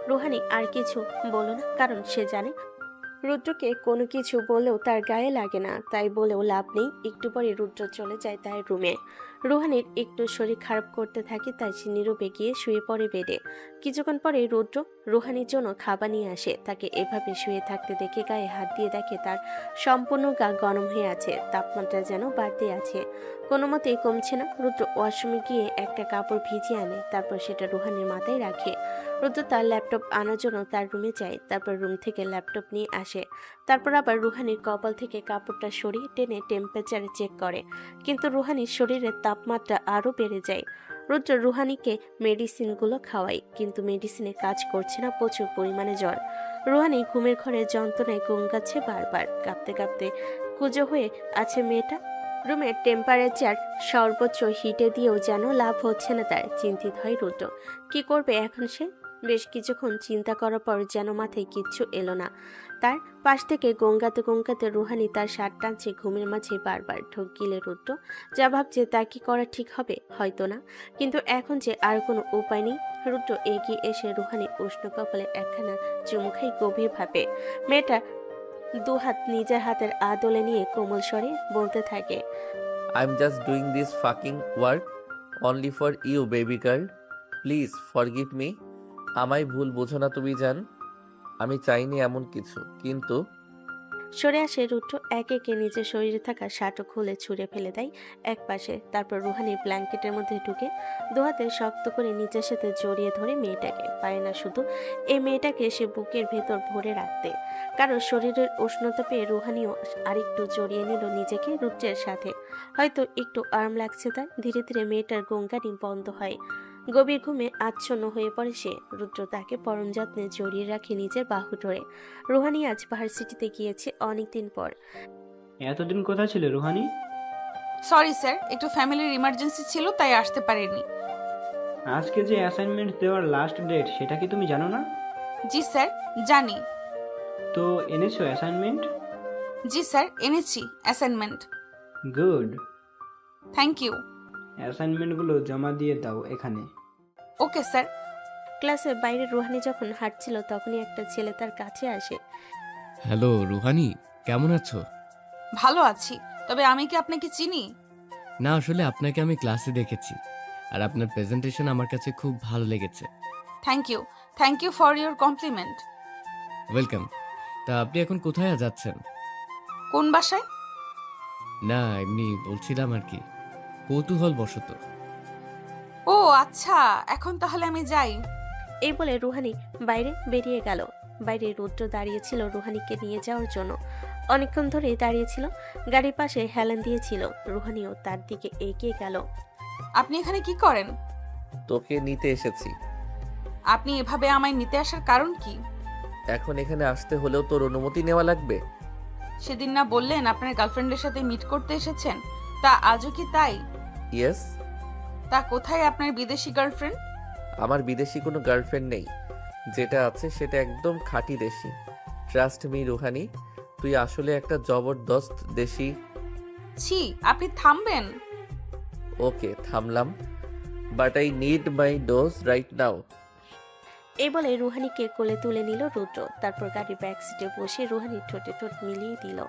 রুহানি আর কিছু বলো না, কারণ সে জানে রুদ্রকে কোনো কিছু বলেও তার গায়ে লাগে না, তাই বলেও লাভ নেই। একটু পরে রুদ্র চলে যায় তার রুমে। রুহানির একটু শরীর খারাপ করতে থাকে, তাই সে নীরবে গিয়ে শুয়ে পড়ে বেডে। কিছুক্ষণ পরে রুদ্র রুহানির জন্য খাবার নিয়ে আসে। তাকে এভাবে শুয়ে থাকতে দেখে গায়ে হাত দিয়ে দেখে তার সম্পূর্ণ গা গরম হয়ে আছে, তাপমাত্রা যেন বাড়তে আছে, কোনো মতেই কমছে না। রুদ্র ওয়াশরুমে গিয়ে একটা কাপড় ভিজিয়ে আনে, তারপর সেটা রুহানির মাথায় রাখে। রুদ্র তার ল্যাপটপ আনার জন্য তার রুমে যায়, তারপর রুম থেকে ল্যাপটপ নিয়ে আসে। তারপর আবার রুহানির কপাল থেকে কাপড়টা সরিয়ে টেনে টেম্পারেচার চেক করে, কিন্তু রুহানির শরীরের তাপমাত্রা আরও বেড়ে যায়। রুদ্র রুহানিকে মেডিসিনগুলো খাওয়ায়, কিন্তু মেডিসিনে কাজ করছে না, প্রচুর পরিমাণে জ্বর। রুহানি ঘুমের ঘরে যন্ত্রণায় গঙ্গাচ্ছে বারবার, কাঁপতে কাঁপতে কুঁজো হয়ে আছে মেয়েটা। রুমের টেম্পারেচার সর্বোচ্চ হিটে দিয়েও যেন লাভ হচ্ছে না তার। চিন্তিত হয় রুদ্র, কি করবে এখন সে? বেশ কিছুক্ষণ চিন্তা করার পর যেন মাথায় কিচ্ছু এলো না তার। পাশ থেকে গঙ্গাতে গঙ্গাতে রুহানি তার শার্ট টানছে, ঘুমের মাঝে বারবার ঢোক গিলে রুদ্র যা ভাবছে তা কি করা ঠিক হবে, হয়তো না, কিন্তু এখন যে আর কোনো উপায় নেই। রুদ্র এগিয়ে এসে রুহানির উষ্ণ কপালে একখানা চুমু খাই গভীরভাবে। মেয়েটা দুহাত নিজের হাতের আদলে নিয়ে কোমল স্বরে বলতে থাকে, I am just doing this fucking work only for you baby girl, please forgive me. আমায় ভুল বোঝো না তুমি জান, আমি চাইনি এমন কিছু, কিন্তু সরে আসে রুদ্র, একে একে নিজের শরীরে থাকা শার্টও খুলে ছুঁড়ে ফেলে দেয় এক পাশে। তারপর রুহানির ব্ল্যাঙ্কেটের মধ্যে ঢুকে দুহাতে শক্ত করে নিজের সাথে জড়িয়ে ধরে মেয়েটাকে, পারে না শুধু এই মেয়েটাকে সে বুকের ভেতর ভরে রাখতে। কারণ শরীরের উষ্ণতা পেয়ে রুহানিও আরেকটু জড়িয়ে নিল নিজেকে রুদ্রের সাথে। হয়তো একটু আরাম লাগছে তার। ধীরে ধীরে মেয়েটার গঙ্গানি বন্ধ হয়। গভীর ঘুমে আচ্ছন্ন হয়ে পড়ে সে। রুদ্র তাকে পরম যত্নে জড়িয়ে রাখে নিজের বাহু ধরে। রুহানি আজ ভার্সিটিতে গিয়েছে অনেকদিন পর। এতদিন কোথায় ছিলে রুহানি? সরি স্যার, একটু ফ্যামিলির ইমার্জেন্সি ছিল তাই আসতে পারিনি। আজকে যে অ্যাসাইনমেন্ট দেওয়ার লাস্ট ডেট সেটা কি তুমি জানো না? জি স্যার, জানি। তো এনেছো অ্যাসাইনমেন্ট? জি স্যার, এনেছি অ্যাসাইনমেন্ট। গুড। Thank you. অ্যাসাইনমেন্টগুলো জমা দিয়ে দাও এখানে। Okay sir. ক্লাসের বাইরে রুহানি যখন হাঁটছিল তখনই একটা ছেলে তার কাছে আসে। হ্যালো রুহানি, কেমন আছো? ভালো আছি, তবে আমি কি আপনাকে চিনি? না, আসলে আপনাকে আমি ক্লাসে দেখেছি আর আপনার প্রেজেন্টেশন আমার কাছে খুব ভালো লেগেছে। Thank you for your compliment. Welcome. তা আপনি এখন কোথায় যাচ্ছেন? কোন বাসায়? না, এমনি বলছিলাম আর কি, কৌতূহল বশত। ও আচ্ছা, এখন তাহলে আমি যাই। এই বলে রুহানি বাইরে বেরিয়ে গেল। বাইরে রুদ্র দাঁড়িয়েছিল রুহানিকে নিয়ে যাওয়ার জন্য। অনেকক্ষণ ধরেই দাঁড়িয়েছিল, গাড়ির পাশে হেলান দিয়েছিল। রুহানিও তার দিকে এগিয়ে গেল। আপনি এখানে কি করেন? তোকে নিতে এসেছি। আপনি এভাবে আমায় নিতে আসার কারণ কি? এখন এখানে আসতে হলেও তোর অনুমতি নেওয়া লাগবে। সেদিন না বললেন আপনার গার্লফ্রেন্ডের সাথে মিট করতে এসেছেন, তা আজও কি তাই? ইয়েস। তা কোথায় আপনার বিদেশি গার্লফ্রেন্ড? আমার বিদেশি কোনো গার্লফ্রেন্ড নেই, যেটা আছে সেটা একদম খাঁটি দেশি। ট্রাস্ট মি রুহানি, তুই আসলে একটা জবরদস্ত দেশি। ছি, আপনি থামবেন? ওকে, থামলাম, but I need my dose right now. এই বলে রুহানিকে কোলে তুলে নিল রুদ্র। তারপর গাড়ির ব্যাক সিটে বসে রুহানির ঠোঁটে ঠোঁট মিলিয়ে দিল।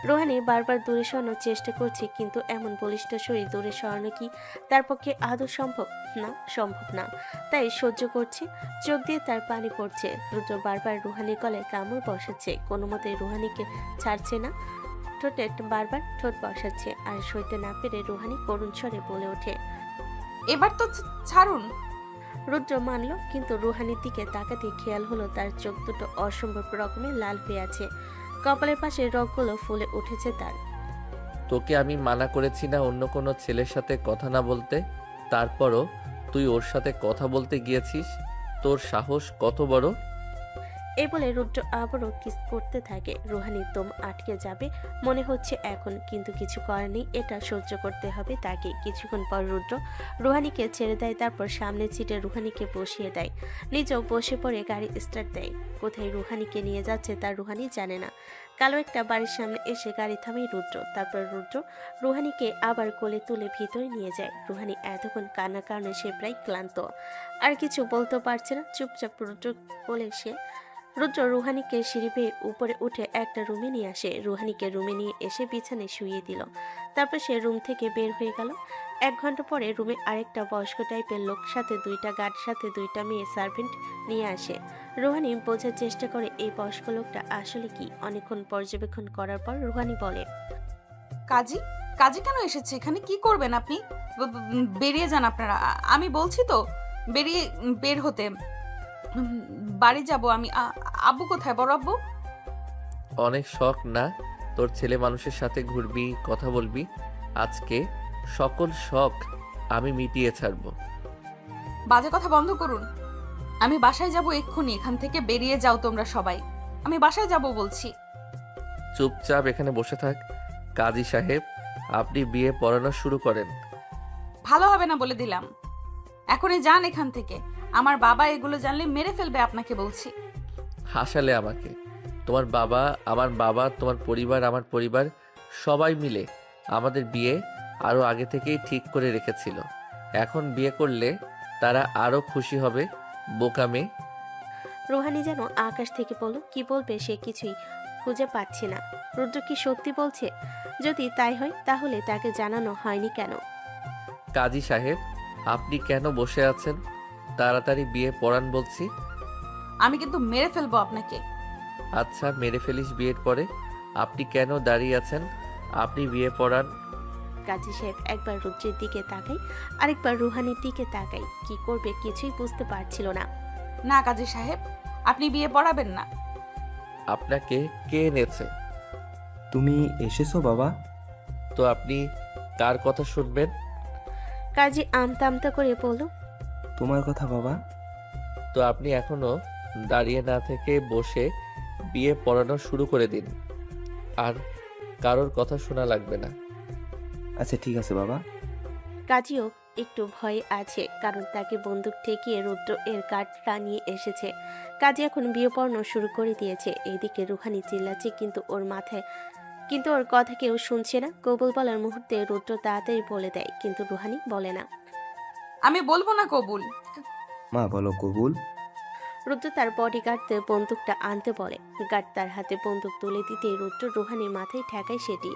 রুহানি বারবার দূরে সরানোর চেষ্টা করছে, কিন্তু এমন বলিষ্ঠ শরীর দূরে সরানো কি তার পক্ষে আদৌ সম্ভব না। তাই সহ্য করছে। চোখ দিয়ে তার পানি পড়ছে। রুদ্র বারবার রুহানির গলায় কামড় বসাচ্ছে, কোনো মতে রুহানিকে ছাড়ছে না। ঠোঁটে বারবার ঠোঁট বসাচ্ছে। আর সইতে না পেরে রুহানি করুণ স্বরে বলে ওঠে, এবার তো ছাড়ুন। রুদ্র মানল, কিন্তু রুহানির দিকে তাকাতে খেয়াল হলো তার চোখ দুটো অসম্ভব রকমের লাল হয়ে আছে। কপালের পাশে রগগুলো ফুলে উঠেছে তার। তোকে আমি মানা করেছি না অন্য কোনো ছেলের সাথে কথা না বলতে, তারপরও তুই ওর সাথে কথা বলতে গিয়েছিস। তোর সাহস কত বড়! এই বলে রুদ্র আবারও কিস করতে থাকে। রুহানির দম আটকে যাবে মনে হচ্ছে এখন, কিন্তু কিছু করার নেই, এটা সহ্য করতে হবে তাকে। কিছুক্ষণ পর রুদ্র রুহানিকে ছেড়ে দেয়। তারপর সামনের সিটে রুহানিকে বসিয়ে দেয়, নিজেও বসে পড়ে গাড়ি স্টার্ট দেয়। কোথায় রুহানিকে নিয়ে যাচ্ছে তা রুহানি জানে না। কালো একটা বাড়ির সামনে এসে গাড়ি থামিয়ে রুদ্র। তারপর রুদ্র রুহানিকে আবার কোলে তুলে ভিতরে নিয়ে যায়। রুহানি এতক্ষণ কান্নার কারণে সে প্রায় ক্লান্ত, আর কিছু বলতেও পারছে না। চুপচাপ রুদ্র বলে রুদ্র রুহানিকে সিঁড়ি বেয়ে উপরে উঠে একটা রুমে নিয়ে আসে। রুহানিকে রুমে নিয়ে এসে বিছানায় শুইয়ে দিল। তারপর সে রুম থেকে বের হয়ে গেল। 1 ঘন্টা পরে রুমে আরেকটা বয়স্ক টাইপের লোক সাথে 2টা গার্ড সাথে 2টা মেয়ে সার্ভেন্ট নিয়ে আসে। রুহানি বোঝার চেষ্টা করে এই বয়স্ক লোকটা আসলে কি। অনেকক্ষণ পর্যবেক্ষণ করার পর রুহানি বলে, কাজী কেন এসেছে এখানে? কি করবেন আপনি? বেরিয়ে যান আপনারা। আমি বলছি তো বের হতে। বাড়ি যাব আমি। আব্বু কোথায়? বড় আব্বু? অনেক শখ না তোর ছেলে মানুষের সাথে ঘুরবি, কথা বলবি? আজকে সকল শখ আমি মিটিয়ে ছাড়বো। বাজে কথা বন্ধ করুন। আমি বাসায় যাব এক্ষুনি। এখান থেকে বেরিয়ে যাও তোমরা সবাই। আমি বাসায় যাব বলছি। চুপচাপ এখানে বসে থাক। কাজী সাহেব, আপনি বিয়ে পড়ানো শুরু করেন। ভালো হবে না বলে দিলাম। এখনই যান এখান থেকে। আমার বাবা এগুলো জানলে মেরে ফেলবে আপনাকে বলছি। হাসালে আমাকে। তোমার বাবা, আমার বাবা, তোমার পরিবার, আমার পরিবার, সবাই মিলে আমাদের বিয়ে আরও আগে থেকেই ঠিক করে রেখেছিল। এখন বিয়ে করলে তারা আরও খুশি হবে। বোকা মেয়ে। রুহানি যেন আকাশ থেকে বলল, কি বলবে সে কিছুই খুঁজে পাচ্ছে না। রুদ্র কি সত্যি বলছে? যদি তাই হয় তাহলে তাকে জানানো হয়নি কেন? কাজী সাহেব, আপনি কেন বসে আছেন? তাড়াতাড়ি বিয়ে পড়ান বলছি। আমি কিন্তু মেরে ফেলবো আপনাকে। আচ্ছা, মেরে ফেলিস বিয়ের পরে। আপনি কেন দাঁড়িয়ে আছেন? আপনি বিয়ে পড়ান। কাজী সাহেব একবার রুদ্রের দিকে তাকাই, আরেকবার রুহানির দিকে তাকাই। কি করবে কিছুই বুঝতে পারছিল না। না কাজী সাহেব, আপনি বিয়ে পড়াবেন না। আপনাকে কে এনেছে? তুমি এসেছো বাবা? তো আপনি কার কথা শুনবেন? কাজী আমতা আমতা করে বলল, তোমার কথা বাবা। তো আপনি এখনো দাঁড়িয়ে না থেকে বসে বিয়ে পড়ানো শুরু করে দিন, আর কারোর কথা শোনা লাগবে না। আচ্ছা ঠিক আছে বাবা। কাজীও একটু ভয় আছে, কারণ তাকে বন্দুক ঠেকিয়ে রুদ্র এর কার্ডটা নিয়ে এসেছে। কাজী এখন বিয়ে পড়ানো শুরু করে দিয়েছে। এইদিকে রুহানি চিল্লাচ্ছে, কিন্তু ওর কথা কেউ শুনছে না। কবুল বলার মুহূর্তে রুদ্র তাড়াতাড়ি বলে দেয়, কিন্তু রুহানি বলে না। আমি বলবো না কবুল। মা বলো কবুল। রুদ্র তার বডিগার্ডদের বন্দুকটা আনতে বলে। গার্ড তার হাতে বন্দুক তুলে দিতে রুদ্র রুহানির মাথায় ঠেকায় সেটি।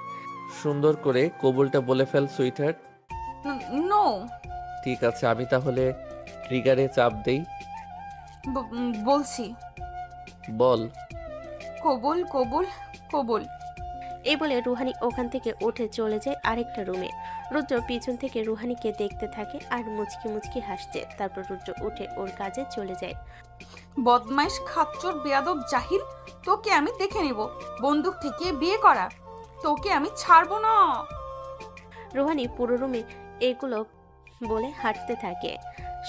সুন্দর করে কবুলটা বলে ফেল সুইটহার্ট। নো। ঠিক আছে, আমি তাহলে ট্রিগারে চাপ দেই। বলছি। বল। কবুল কবুল কবুল। এই বলে রুহানি ওখান থেকে উঠে চলে যায় আরেকটা রুমে। রুদ্র পিছন থেকে রুহানিকে দেখতে থাকে আর মুচকি মুচকি হাসছে। তারপর রুদ্র উঠে ওর কাজে চলে যায়। বদমাইশ, খাচ্চর, বেয়াদব, জাহিল, তোকে আমি দেখে নিব। বন্দুক ঠেকিয়ে বিয়ে করা, তোকে আমি ছাড়বো না। রুহানি পুরো রুমে এগুলো বলে হাঁটতে থাকে।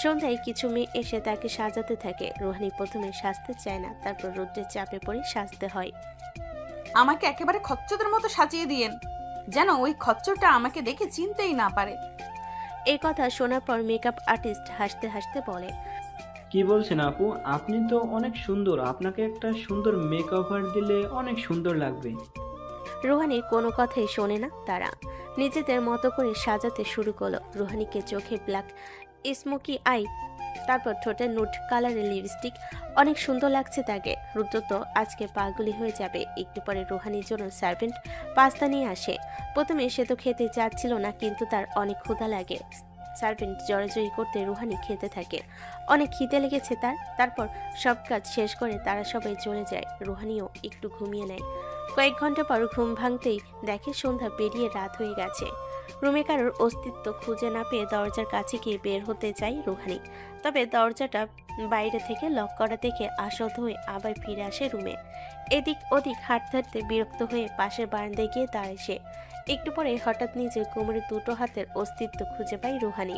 সন্ধ্যায় কিছু মেয়ে এসে তাকে সাজাতে থাকে। রুহানি প্রথমে সাজতে চায় না, তারপর রুদ্রের চাপে পড়ে সাজতে হয়। আমাকে একেবারে খচ্চরদের মতো সাজিয়ে দিয়েন, যেন ওই খচ্চরটা আমাকে দেখে চিনতেই না পারে। এই কথা শোনার পর মেকআপ আর্টিস্ট হাসতে হাসতে বলে, কি বলছেন আপু? আপনি তো অনেক সুন্দর, আপনাকে একটা সুন্দর মেকওভার দিলে অনেক সুন্দর লাগবে। রুহানির কোনো কথাই শোনে না তারা। নিজেদের মতো করে সাজাতে শুরু করলো। রুহানিকে চোখে ব্ল্যাক স্মোকি আই, তারপর ঠোঁটে নুট কালারের লিপস্টিক, অনেক সুন্দর লাগছে তাকে। রুদ্র তো আজকে পাগলি হয়ে যাবে। একটু পরে রুহানির জন্য সার্ভেন্ট পাস্তা নিয়ে আসে। প্রথমে সে তো খেতে চাচ্ছিল না, কিন্তু তার অনেক ক্ষুধা লাগে। সার্ভেন্ট জড়াজড়ি করতে রুহানি খেতে থাকে। অনেক খিদে লেগেছে তার। তারপর সব কাজ শেষ করে তারা সবাই চলে যায়। রুহানিও একটু ঘুমিয়ে নেয়। কয়েক ঘন্টা পর ঘুম ভাঙতেই দেখে সন্ধ্যা পেরিয়ে রাত হয়ে গেছে। রুমে কারোর অস্তিত্ব খুঁজে না পেয়ে দরজার কাছে গিয়ে বের হতে চায় রুহানি। তবে দরজাটা বাইরে থেকে লক করা দেখে আশাহত হয়ে আবার ফিরে আসে রুমে। এদিক ওদিক হাঁটতে হাঁটতে বিরক্ত হয়ে পাশের বারান্দায় গিয়ে দাঁড়ায় সে। একটু পরে হঠাৎ নিজের কোমরে দুটো হাতের অস্তিত্ব খুঁজে পায় রুহানি।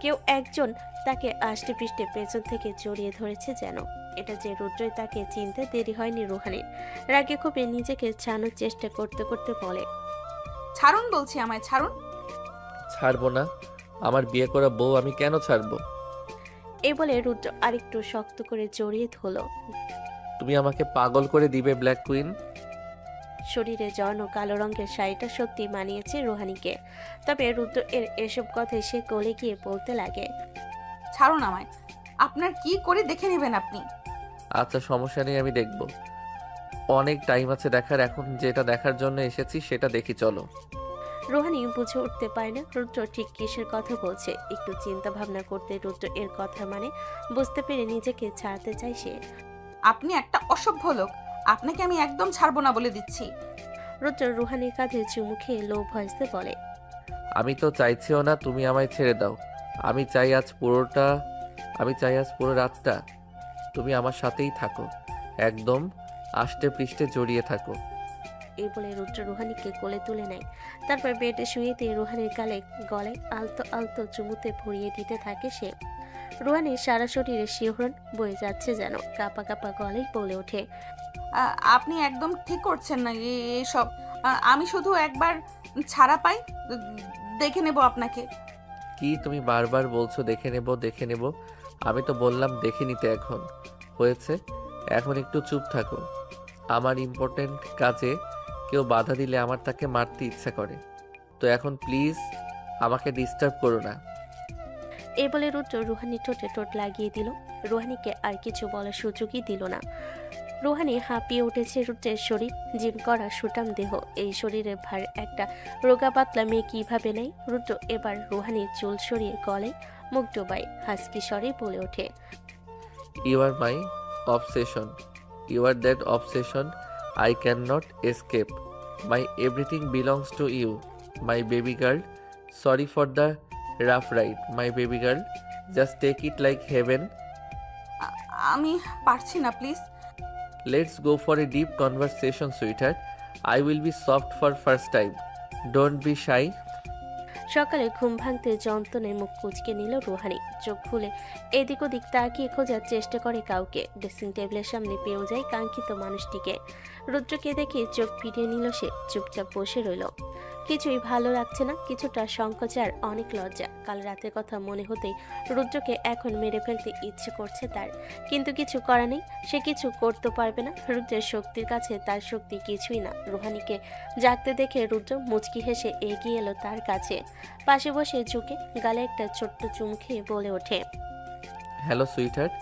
কেউ একজন তাকে আষ্টে পৃষ্ঠে পেছন থেকে জড়িয়ে ধরেছে যেন। এটা যে রুদ্রই তাকে চিনতে দেরি হয়নি রুহানির। রাগে ক্ষোভে নিজেকে ছাড়ানোর চেষ্টা করতে করতে বলে, ছাড়ুন বলছি, আমায় ছাড়ুন। ছাড়বো না? আমার বিয়ে করা বউ আমি কেন ছাড়বো? এই বলে রুদ্র আরেকটু শক্ত করে জড়িয়ে ধরল। তুমি আমাকে পাগল করে দিবে ব্ল্যাক কুইন। শরীরে জড়ানো কালো রঙের শাড়িটা সত্যি মানিয়েছে রুহানিকে। তবে রুদ্র এর এসব কথাই সে গলে গিয়ে বলতে লাগে, ছাড়ুন আমায়, আপনার কি করে দেখে নেবেন আপনি। আচ্ছা সমস্যা নেই, আমি দেখব। অনেক টাইম আছে দেখার, এখন যেটা দেখার জন্য এসেছি সেটা দেখি চলো। রুহানি বুঝে উঠতে পারে না রুদ্র ঠিক কিসের কথা বলছে। একটু চিন্তা ভাবনা করতে রুদ্র এর কথা মানে বুঝতে পেরে নিজেকে ছাড়তে চায় সে। আপনি একটা অসভ্য লোক, আপনাকে আমি একদম ছাড়বো না বলে দিচ্ছি। রুদ্র রুহানির কাঁধে চুমু খেয়ে লো ভয়েসে বলে, আমি তো চাইছিও না তুমি আমায় ছেড়ে দাও। আমি চাই আজ পুরো রাতটা তুমি আমার সাথেই থাকো, একদম আষ্টে পৃষ্ঠে জড়িয়ে থাকো। এই বলে রুদ্র রুহানিকে কোলে তুলে নেয়। তারপর বেডে শুয়ে দিয়ে রুহানির গলায় আলতো আলতো চুমুতে ভরিয়ে দিতে থাকে সে। রুহানির সারা শরীরে শিহরণ বয়ে যাচ্ছে যেন। কাঁপা কাঁপা গলায় বলে ওঠে, আপনি একদম ঠিক করছেন না এসব। আমি শুধু একবার ছাড়া পাই, দেখে নেব আপনাকে। কি তুমি বারবার বলছো দেখে নেব? আমি তো বললাম দেখে নিতে। এখন হয়েছে, এখন একটু চুপ থাকো। আমার ইম্পর্টেন্ট কাজে কেউ বাধা দিলে আমার তাকে মারতে ইচ্ছা করে। তো এখন প্লিজ আমাকে ডিস্টার্ব করো না। এই বলে রুদ্র রুহানি ঠোঁটে ঠোঁট লাগিয়ে দিল। রুহানিকে আর কিছু বলার সুযোগই দিল না। রুহানি হাঁপিয়ে উঠেছে। রুদ্রের শরীর, জিম করা সুটাম দেহ, এই শরীরের ভার একটা রোগা পাতলা মেয়ে কিভাবে নেয়। রুদ্র এবার রুহানির চুল সরিয়ে গলায় মুখ ডোবায় হাসকি স্বরে বলে ওঠে, you are my obsession, you are that obsession I can not escape. My everything belongs to you my baby girl. Sorry for the rough ride my baby girl, just take it like heaven. আমি পারছি না, please. Let's go for a deep conversation, sweetheart. I will be soft for first time. Don't be shy. সকালে ঘুম ভাঙতে যন্ত্রণায় মুখ কুঁচকে নিল রুহানি। চোখ খুলে এদিক ওদিক তাকিয়ে খোঁজার চেষ্টা করে কাউকে। ড্রেসিং টেবিলের সামনে পেয়েও যায় কাঙ্ক্ষিত মানুষটিকে। রুদ্রকে দেখে চোখ ফিরিয়ে নিল সে, চুপচাপ বসে রইল। কিছুই ভালো লাগছে না, কিছুটা সংকোচ আর অনেক লজ্জা। কাল রাতের কথা মনে হতেই রুদ্রকে এখন মেরে ফেলতে ইচ্ছে করছে তার, কিন্তু কিছু করা নেই, সে কিছু করতে পারবে না। রুদ্রের শক্তির কাছে তার শক্তি কিছুই না। রুহানিকে জাগতে দেখে রুদ্র মুচকি হেসে এগিয়ে এলো তার কাছে। পাশে বসে ঝুঁকে গালে একটা ছোট্ট চুমু খেয়ে বলে ওঠে, হ্যালো সুইটহার্ট,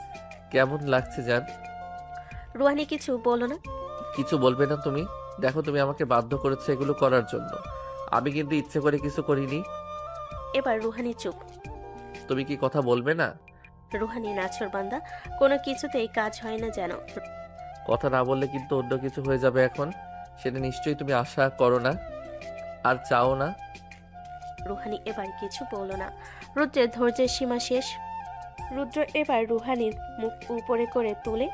কেমন লাগছে জান? রুহানি কিছু বলো না। কিছু বলবে না তুমি? দেখো, তুমি আমাকে বাধ্য করেছো এগুলো করার জন্য। আমি কিন্তু ইচ্ছে করে কিছু করিনি। এবার রুহানি চুপ। তুমি কি কথা বলবে না? রুহানি নাছোড়বান্দা, কোনো কিছুতেই কাজ হয় না যেন। কথা না বললে কিন্তু অন্য কিছু হয়ে যাবে এখন। সেটা নিশ্চয়ই তুমি আশা করো না আর চাও না। রুহানি এবার কিছু বলো না। রুদ্রের ধৈর্যের সীমা শেষ। রুদ্র এবার রুহানির মুখ উপরে করে তুলে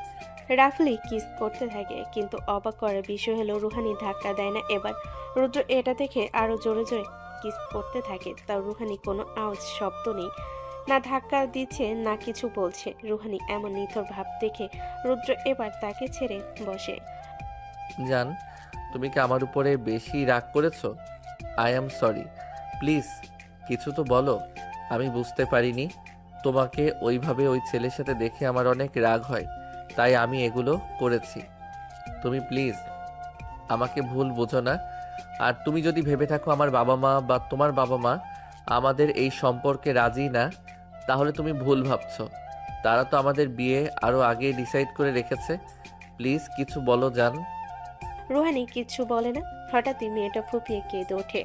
রাফলি কিস করতে থাকে, কিন্তু অবাক করার বিষয় হলো রুহানি ধাক্কা দেয় না। এবার রুদ্র এটা দেখে আরো জোরে জোরে কিস করতে থাকে, তাও রুহানি কোনো আওয়াজ শব্দ নেই, না ধাক্কা দিচ্ছে না কিছু বলছে। রুহানি এমন নিথর ভাব দেখে রুদ্র এবার তাকে ছেড়ে বসে। জান, তুমি কি আমার উপরে বেশি রাগ করেছো? আই অ্যাম সরি, প্লিজ কিছু তো বলো। আমি বুঝতে পারিনি তোমাকে ওইভাবে ওই ছেলের সাথে দেখে আমার অনেক রাগ হয়, তাই আমি এগুলো করেছি। তুমি প্লিজ আমাকে ভুল বোঝো না। আর তুমি যদি ভেবে থাকো আমার বাবা মা বা তোমার বাবা মা আমাদের এই সম্পর্কে রাজি না, তাহলে তুমি ভুল ভাবছো। তারা তো আমাদের বিয়ে আরও আগে ডিসাইড করে রেখেছে। প্লিজ কিছু বলো জান। রুহানি কিচ্ছু বলে না। হঠাৎই মেয়েটা ফুপিয়ে কেঁদে ওঠে।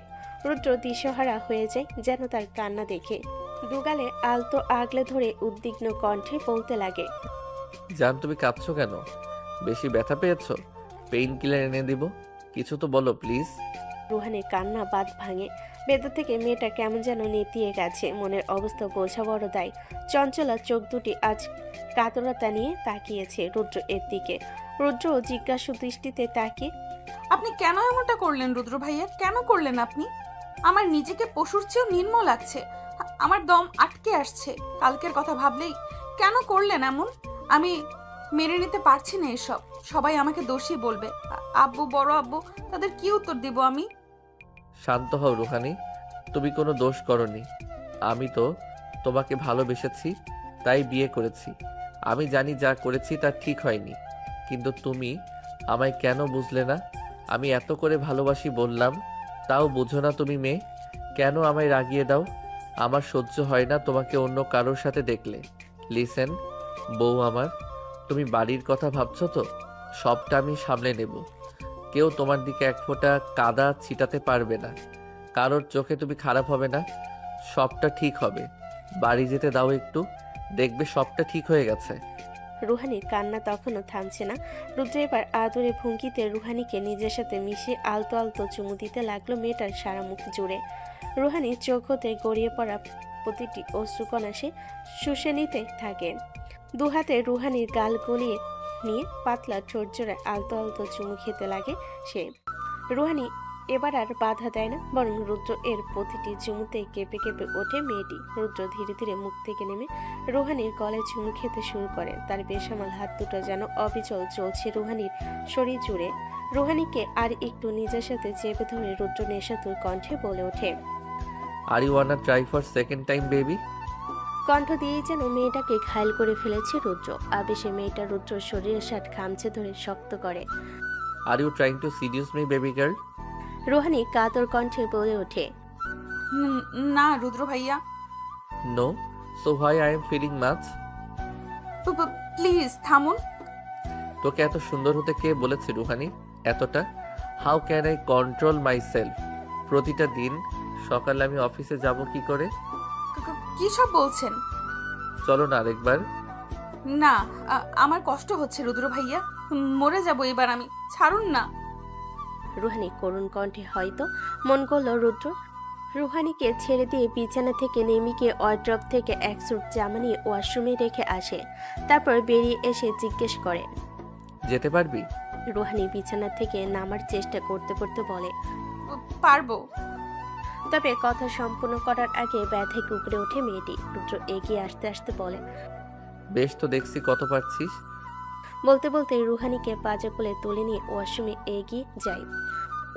রুদ্র দিশেহারা হয়ে যায় যেন তার কান্না দেখে। দুগালে আলতো আগলে ধরে উদ্বিগ্ন কণ্ঠে বলতে লাগে, জান তুমি কাঁদছো কেন? বেশি ব্যথা পেয়েছো? পেইন কিলার এনে দিব? কিছু তো বলো প্লিজ। রুহানির কান্না বাদ ভাঙে। ভেতর থেকে মেয়েটা কেমন যেন নেতিয়ে গেছে। মনের অবস্থা বোঝা বড় দায়। চঞ্চলা চোখ দুটি আজ কাতরতা নিয়ে তাকিয়েছে রুদ্র এর দিকে। রুদ্র জিজ্ঞাসু দৃষ্টিতে তাকিয়ে, আপনি কেন এমনটা করলেন রুদ্র ভাইয়া? কেন করলেন আপনি? আমার নিজেকে পশুর চেয়েও নির্ম লাগছে। আমার দম আটকে আসছে কালকের কথা ভাবলেই। কেন করলেন এমন? আমি মেনে নিতে পারছি না এসব। সবাই আমাকে দোষী বলবে। আব্বু, বড় আব্বু, তাদের কি উত্তর দিব আমি? শান্ত হও রুহানি, তুমি কোনো দোষ করনি। আমি তো তোমাকে ভালোবেসেছি, তাই বিয়ে করেছি। আমি জানি যা করেছি তা ঠিক হয়নি, কিন্তু তুমি আমায় কেন বুঝলে না? আমি এত করে ভালোবাসি বললাম, তাও বুঝো না তুমি মেয়ে। কেন আমায় রাগিয়ে দাও? আমার সহ্য হয় না তোমাকে অন্য কারোর সাথে দেখলে। লিসেন বউ আমার, তুমি বাড়ির কথা ভাবছো তো? সবটা আমি সামলে নেব। কেউ তোমার দিকে এক ফোঁটা কাদা ছিটাতে পারবে না। কারোর চোখে তুমি খারাপ হবে না। সবটা ঠিক হবে। বাড়ি যেতে দাও একটু, দেখবে সবটা ঠিক হয়ে গেছে। রুহানির কান্না তখনও থামছে না। রুদ্র এবার আদরে ভঙ্গিতে রুহানিকে নিজের সাথে মিশিয়ে আলতো আলতো চুমু দিতে লাগলো মেয়েটার সারা মুখ জুড়ে। রুহানির চোখ হতে গড়িয়ে পড়া প্রতিটি অশ্রুকণা সে শুষে নিতে থাকে। দুহাতে রুহানির গাল গলিয়ে নিয়ে পাতলা ঠোঁট জোড়ে আলতো আলতো চুমু খেতে লাগে সে। রুহানি এবার আর বাধা দেয় না, বরং রুদ্র এর প্রতিটি চুমুতে কেঁপে কেঁপে ওঠে মেয়েটি। রুদ্র ধীরে ধীরে মুখ থেকে নেমে রুহানির গলায় চুমু খেতে শুরু করে। তার বেসামাল হাত দুটো যেন অবিচল চলছে রুহানির শরীর জুড়ে। রুহানিকে আর একটু নিজের সাথে চেপে ধরে রুদ্র নেশাতুর কণ্ঠে বলে ওঠে, are you wanna try for second time baby? কণ্ঠ দিয়েই যেন মেয়েটাকে ঘায়ল করে ফেলেছে রুদ্র। আবেশে মেয়েটা রুদ্রর শরীরের সাথে খামচে ধরে শক্ত করে। Are you trying to seduce me baby girl? Ruhani কাতর কণ্ঠে বলে ওঠে, না রুদ্র ভাইয়া। No, so why I am feeling much? Please থামুন। তোকে এত সুন্দর হতে কে বলেছে রুহানি? এতটা? How can I control my self? প্রতিটা দিন সকালে আমি অফিসে যাব কি করে? কি সব বলছেন? চলো না আরেকবার। না, আমার কষ্ট হচ্ছে রুদ্র ভাইয়া। মরে যাব এবার আমি। ছাড়ুন না। রুহানি করুণ কণ্ঠে হয়তো মন করল রুদ্র। রুহানিকে ছেড়ে দিয়ে বিছানা থেকে নেমে গিয়ে ওয়ার্ড্রপ থেকে এক স্যুট জামা নিয়ে ওয়াশরুমে রেখে আসে। তারপর বেরিয়ে এসে জিজ্ঞেস করে, যেতে পারবি? রুহানি বিছানা থেকে নামার চেষ্টা করতে করতে বলে, পারবো। তবে কথা সম্পূর্ণ করার আগে ব্যথায় কুকড়ে ওঠে মেয়েটি। রুদ্র এগিয়ে আসতে আসতে বলে, বেশ তো দেখছি কত পারছিস। বলতে বলতে রুহানিকে পাজা কোলে তুলে নিয়ে ওয়াশরুমে এগিয়ে যায়।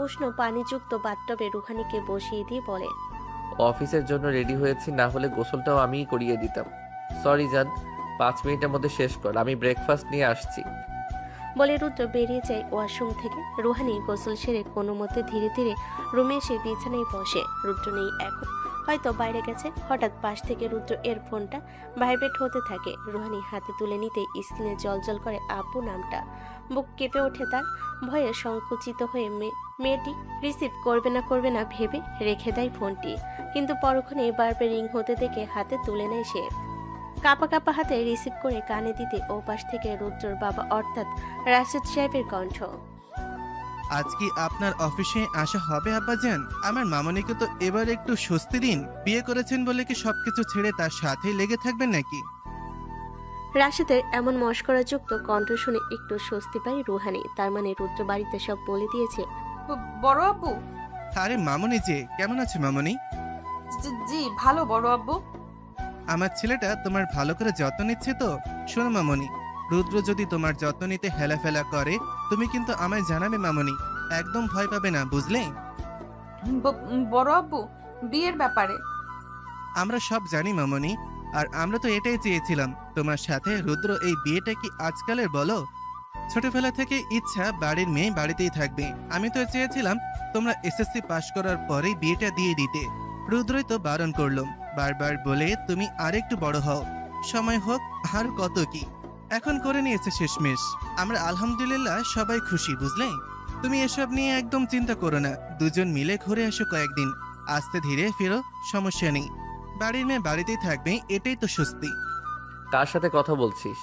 উষ্ণ পানিযুক্ত বাথটবে রুহানিকে বসিয়ে দিয়ে বলে, অফিসের জন্য রেডি হয়েছি, না হলে গোসলটাও আমিই করিয়ে দিতাম। সরি জান, 5 মিনিটের মধ্যে শেষ কর, আমি ব্রেকফাস্ট নিয়ে আসছি। বলে রুদ্র বেরিয়ে যায় ওয়াশরুম থেকে। রুহানি গোসল সেরে কোনো মতে ধীরে ধীরে রুমে এসে বিছানায় বসে। রুদ্র নেই এখন, হয়তো বাইরে গেছে। হঠাৎ পাশ থেকে রুদ্র এর ফোনটা ভাইব্রেট হতে থাকে। রুহানি হাতে তুলে নিতেই স্ক্রিনে জলজল করে আব্বু নামটা। বুক কেঁপে ওঠে তার। ভয়ে সংকুচিত হয়ে মেয়েটি রিসিভ করবে না ভেবে রেখে দেয় ফোনটি। কিন্তু পরক্ষণে বারবার রিং হতে দেখে হাতে তুলে নেয় সে। কাপা কাপা হাতে রিসিভ করে কানে দিতে ওপাশ থেকে রুদ্রর বাবা অর্থাৎ রাশেদ সাহেবের কণ্ঠ। আজ কি আপনার অফিসে আসা হবে আব্বাজান? আমার মামনিকে তো এবার একটু স্বস্তি দিন। বিয়ে করেছেন বলে কি সবকিছু ছেড়ে তার সাথেই লেগে থাকবেন নাকি? রাশেদের এমন মস্করাযুক্ত কণ্ঠ শুনে একটু স্বস্তি পায় রুহানি। তার মানে রুদ্র বাড়িতে সব বলে দিয়েছে। বড় আব্বু? আরে মামনি যে, কেমন আছে মামনি? জি ভালো বড় আব্বু। আমার ছেলেটা তোমার ভালো করে যত্ন নিচ্ছে তো? শোনো মামনি, রুদ্র যদি তোমার যত্ন নিতে হেলাফেলা করে তুমি কিন্তু আমায় জানাবে মামনি। একদম ভয় পাবে না, বুঝলে? বড় আব্বু, বিয়ের ব্যাপারে আমরা সব জানি মামনি, আর আমরা তো এটাই চেয়েছিলাম তোমার সাথে। রুদ্র এই বিয়েটা কি আজকালের বলো? ছোটবেলা থেকে ইচ্ছা বাড়ির মেয়ে বাড়িতেই থাকবে। আমি তো চেয়েছিলাম তোমরা এসএসসি পাশ করার পরেই বিয়েটা দিয়ে দিতে। রুদ্রই তো বারণ করলাম, বারবার বলে তুমি আরেকটু বড় হও, সময় হোক, আর কত কি। এখন করে নিয়েছে শেষমেশ। আমরা আলহামদুলিল্লাহ সবাই খুশি, বুঝলে? তুমি এসব নিয়ে একদম চিন্তা করো না। দুজন মিলে ঘুরে আসো কয়েকদিন, আস্তে ধীরে ফেরো, সমস্যা নেই। বাড়ির মেয়ে বাড়িতেই থাকবে, এটাই তো স্বস্তি। কার সাথে কথা বলছিস?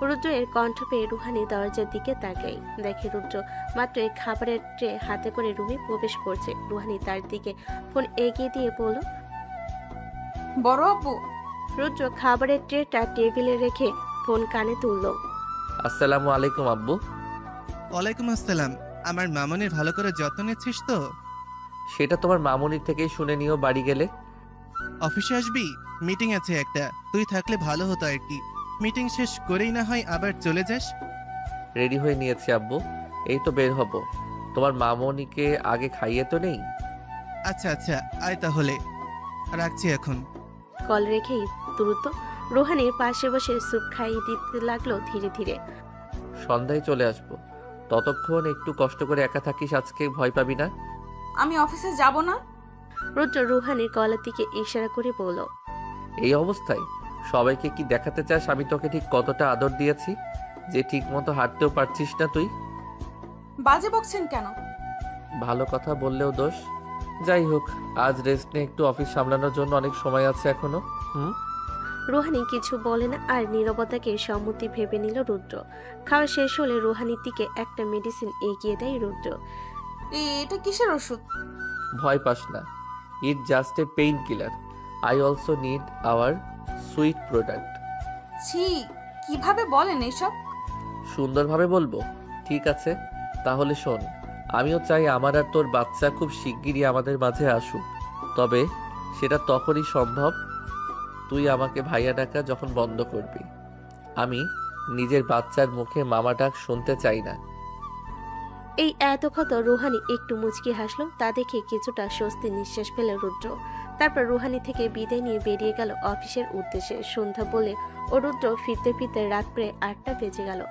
রুদ্রের কণ্ঠ পেয়ে রুহানি দরজার দিকে তাকায়। দেখে রুদ্র মাত্র এই খাবারের ট্রে হাতে করে রুমে প্রবেশ করছে। রুহানি তার দিকে ফোন এগিয়ে দিয়ে বলল, বড় আব্বু। রুদ্র খাবারের ট্রেটা টেবিলে রেখে ফোন কানে তুলল। আসসালামু আলাইকুম আব্বু। ওয়ালাইকুম আসসালাম। আমার মামনির ভালো করে যত্ন নিচ্ছিস তো? সেটা তোমার মামুনির থেকেই শুনে নিও বাড়ি গেলে। অফিসে আসবি? মিটিং আছে একটা, তুই থাকলে ভালো হতো আর কি। মিটিং শেষ করেই না হয় আবার চলে যাস। রেডি হয়ে নিয়েছি আব্বু, এই তো বের হব। তোমার মামনিকে আগে খাইয়ে তো নেই? আচ্ছা আচ্ছা, আয় তাহলে, রাখছি এখন। কল রেখেই দ্রুত রুহানির পাশে বসে স্যুপ খাইয়ে দিতে লাগলো ধীরে ধীরে। সন্ধ্যায় চলে আসবো, ততক্ষণ একটু কষ্ট করে একা থাকিস, আজকে ভয় পাবি না। আমি অফিসে যাব না। রুদ্র রুহানির গলার দিকে ইশারা করে বলল, এই অবস্থায় সবাইকে কি দেখাতে চাস আমি তোকে ঠিক কতটা আদর দিয়েছি, যে ঠিক মতো হাঁটতেও পারছিস না তুই? বাজে বকছেন কেন? ভালো কথা বললেও দোষ। যাই হোক, আজ রেস্ট নিয়ে একটু অফিস সামলানোর জন্য অনেক সময় আছে এখনো। রুহানি কিছু বলে না, আর নীরবতাকে সম্মতি ভেবে নিল রুদ্র। খাওয়া শেষ হলে রুহানির দিকে একটা মেডিসিন এগিয়ে দেয় রুদ্র। এটা কিসের ওষুধ? ভয় পাস না, it just a pain killer. I also need our sweet product. ছি, কিভাবে বলেন এসব? সুন্দরভাবে বলবো? ঠিক আছে, তাহলে শোন। আমিও চাই আমার আর তোর বাচ্চা খুব শিগগিরই আমাদের মাঝে আসুক, তবে সেটা তখনই সম্ভব তুই আমাকে ভাইয়া ডাকা যখন বন্ধ করবি। আমি নিজের বাচ্চার মুখে মামা ডাক শুনতে চাই না। এই এত ক্ষত রুহানি একটু মুচকি হাসলো। তা দেখে কিছুটা স্বস্তি নিঃশ্বাস পেল রুদ্র। তারপর রুহানি থেকে বিদায় নিয়ে বেরিয়ে গেল অফিসের উদ্দেশ্যে। সন্ধ্যা বলে ও রুদ্র ফিরতে ফিরতে রাত প্রায় 8টা বেজে গেল।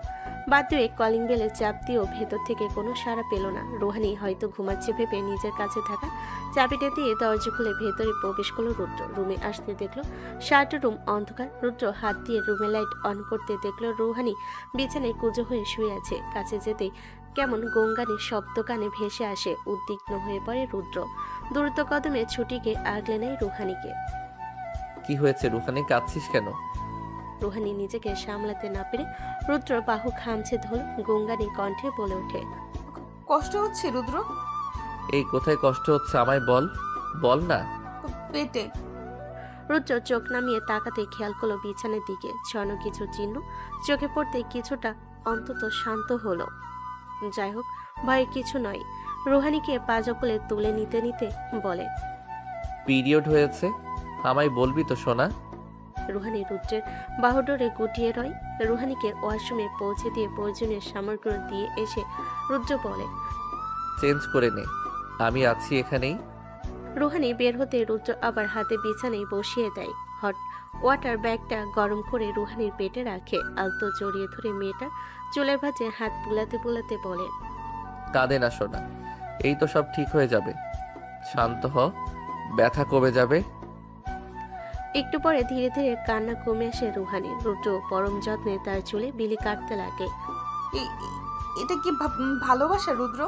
বাধ্য হয়ে কলিং বেলে চাপ দিয়েও ভেতর থেকে কোনো সাড়া পেল না। রুহানি হয়তো ঘুমাচ্ছে ভেবে নিজের কাছে থাকা চাবিটা দিয়ে দরজা খুলে ভেতরে প্রবেশ করলো রুদ্র। রুমে আসতে দেখলো সারাটা রুম অন্ধকার। রুদ্র হাত দিয়ে রুমে লাইট অন করতে দেখলো রুহানি বিছানায় কুঁজো হয়ে শুয়ে আছে। কাছে যেতেই কেমন গঙ্গানের শব্দ কানে ভেসে আসে। উদ্বিগ্ন হয়ে পড়ে রুদ্র। দ্রুত কদমে ছুটি গিয়ে আগলে নেয় রুহানিকে। কি হয়েছে রুহানি, কাঁদছিস কেন? রুহানি নিজেকে সামলাতে না পেরে রুদ্র বাহু খামছে ধরে গঙ্গানি কণ্ঠে বলে ওঠে, কষ্ট হচ্ছে রুদ্র? এই কোথায় কষ্ট হচ্ছে আমায় বল, বল না। পেটে। রুদ্র চোখ নামিয়ে তাকাতে খেয়াল করলো বিছানার দিকে ছড়ানো কিছু চিহ্ন। চোখে পড়তে কিছুটা অন্তত শান্ত হলো। যাই হোক, ভয়ের কিছু নয়। রুহানিকে পাজকলে তুলে নিতে নিতে বলে, পিরিয়ড হয়েছে, আমায় বলবি তো সোনা। রুহানি রুদ্রের বাহুডোরে গুটিয়ে রয়। রুহানিকে ওয়াশরুমে পৌঁছে দিয়ে প্রয়োজনীয় সামগ্রী দিয়ে এসে রুদ্র বলে, চেঞ্জ করে নে, আমি আছি এখানেই। রুহানি বের হতে রুদ্র আবার হাতে বিছানায় বসিয়ে দেয়। হট ওয়াটার ব্যাগটা গরম করে রুহানির পেটে রাখে। আলতো জড়িয়ে ধরে মেয়েটার চুলের ভাঁজে হাত বুলাতে বুলাতে বলে, কাঁদে না সোনা, এই তো সব ঠিক হয়ে যাবে, শান্ত হ, ব্যথা কমে যাবে। একটু পরে ধীরে ধীরে কান্না কমে আসে রুহানির। রুদ্র পরম যত্নে তার চুলে বিলি কাটতে লাগে। এটা কি ভালোবাসা রুদ্র?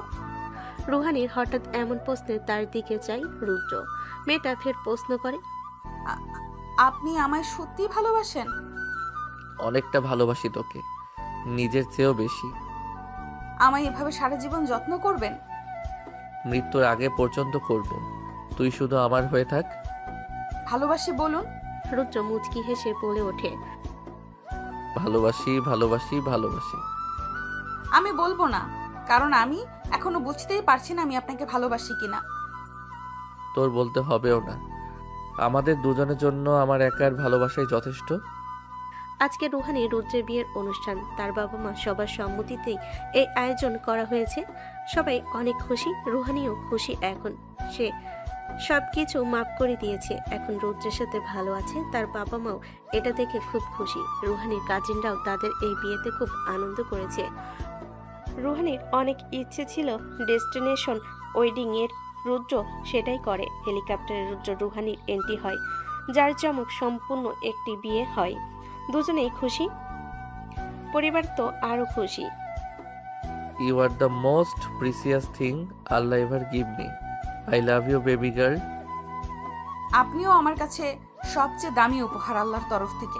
রুহানির হঠাৎ এমন প্রশ্নে তার দিকে চাই রুদ্র। মেয়েটা ফের প্রশ্ন করে, আপনি আমায় সত্যি ভালোবাসেন? অনেকটা ভালোবাসি তোকে, নিজের চেয়েও বেশি। আমায় এভাবে সারা জীবন যত্ন করবেন? মৃত্যুর আগে পর্যন্ত করব, তুই শুধু আমার হয়ে থাক। ভালোবাসি বলুন। রুদ্র মুচকি হেসে বলে ওঠে, ভালোবাসি ভালোবাসি ভালোবাসি। আমি বলবো না, কারণ আমি এখনো বুঝতেই পারছি না আমি আপনাকে ভালোবাসি কিনা। তোর বলতে হবেও না, আমাদের দুজনের জন্য আমার একার ভালোবাসাই যথেষ্ট। আজকে রুহানি রুদ্রের বিয়ের অনুষ্ঠান। তার বাবা মা সবার সম্মতিতেই এই আয়োজন করা হয়েছে। সবাই অনেক খুশি, রুহানিও খুশি। এখন সে সবকিছু মাফ করে দিয়েছে। এখন রুদ্রের সাথে ভালো আছে। তার বাবা মাও এটা দেখে খুব খুশি। রুহানির কাজিনরাও তাদের এই বিয়েতে খুব আনন্দ করেছে। রুহানির অনেক ইচ্ছে ছিল ডেস্টিনেশন ওয়েডিং এর, রুদ্র সেটাই করে। হেলিকপ্টারে রুদ্র রুহানির এন্ট্রি হয়, যার চমক সম্পূর্ণ একটি বিয়ে হয়। দুজনেই খুশি, পরিবার তো আরো খুশি। You are the most precious thing Allah ever give me. I love you baby girl. আপনিও আমার কাছে সবচেয়ে দামি উপহার আল্লাহর তরফ থেকে।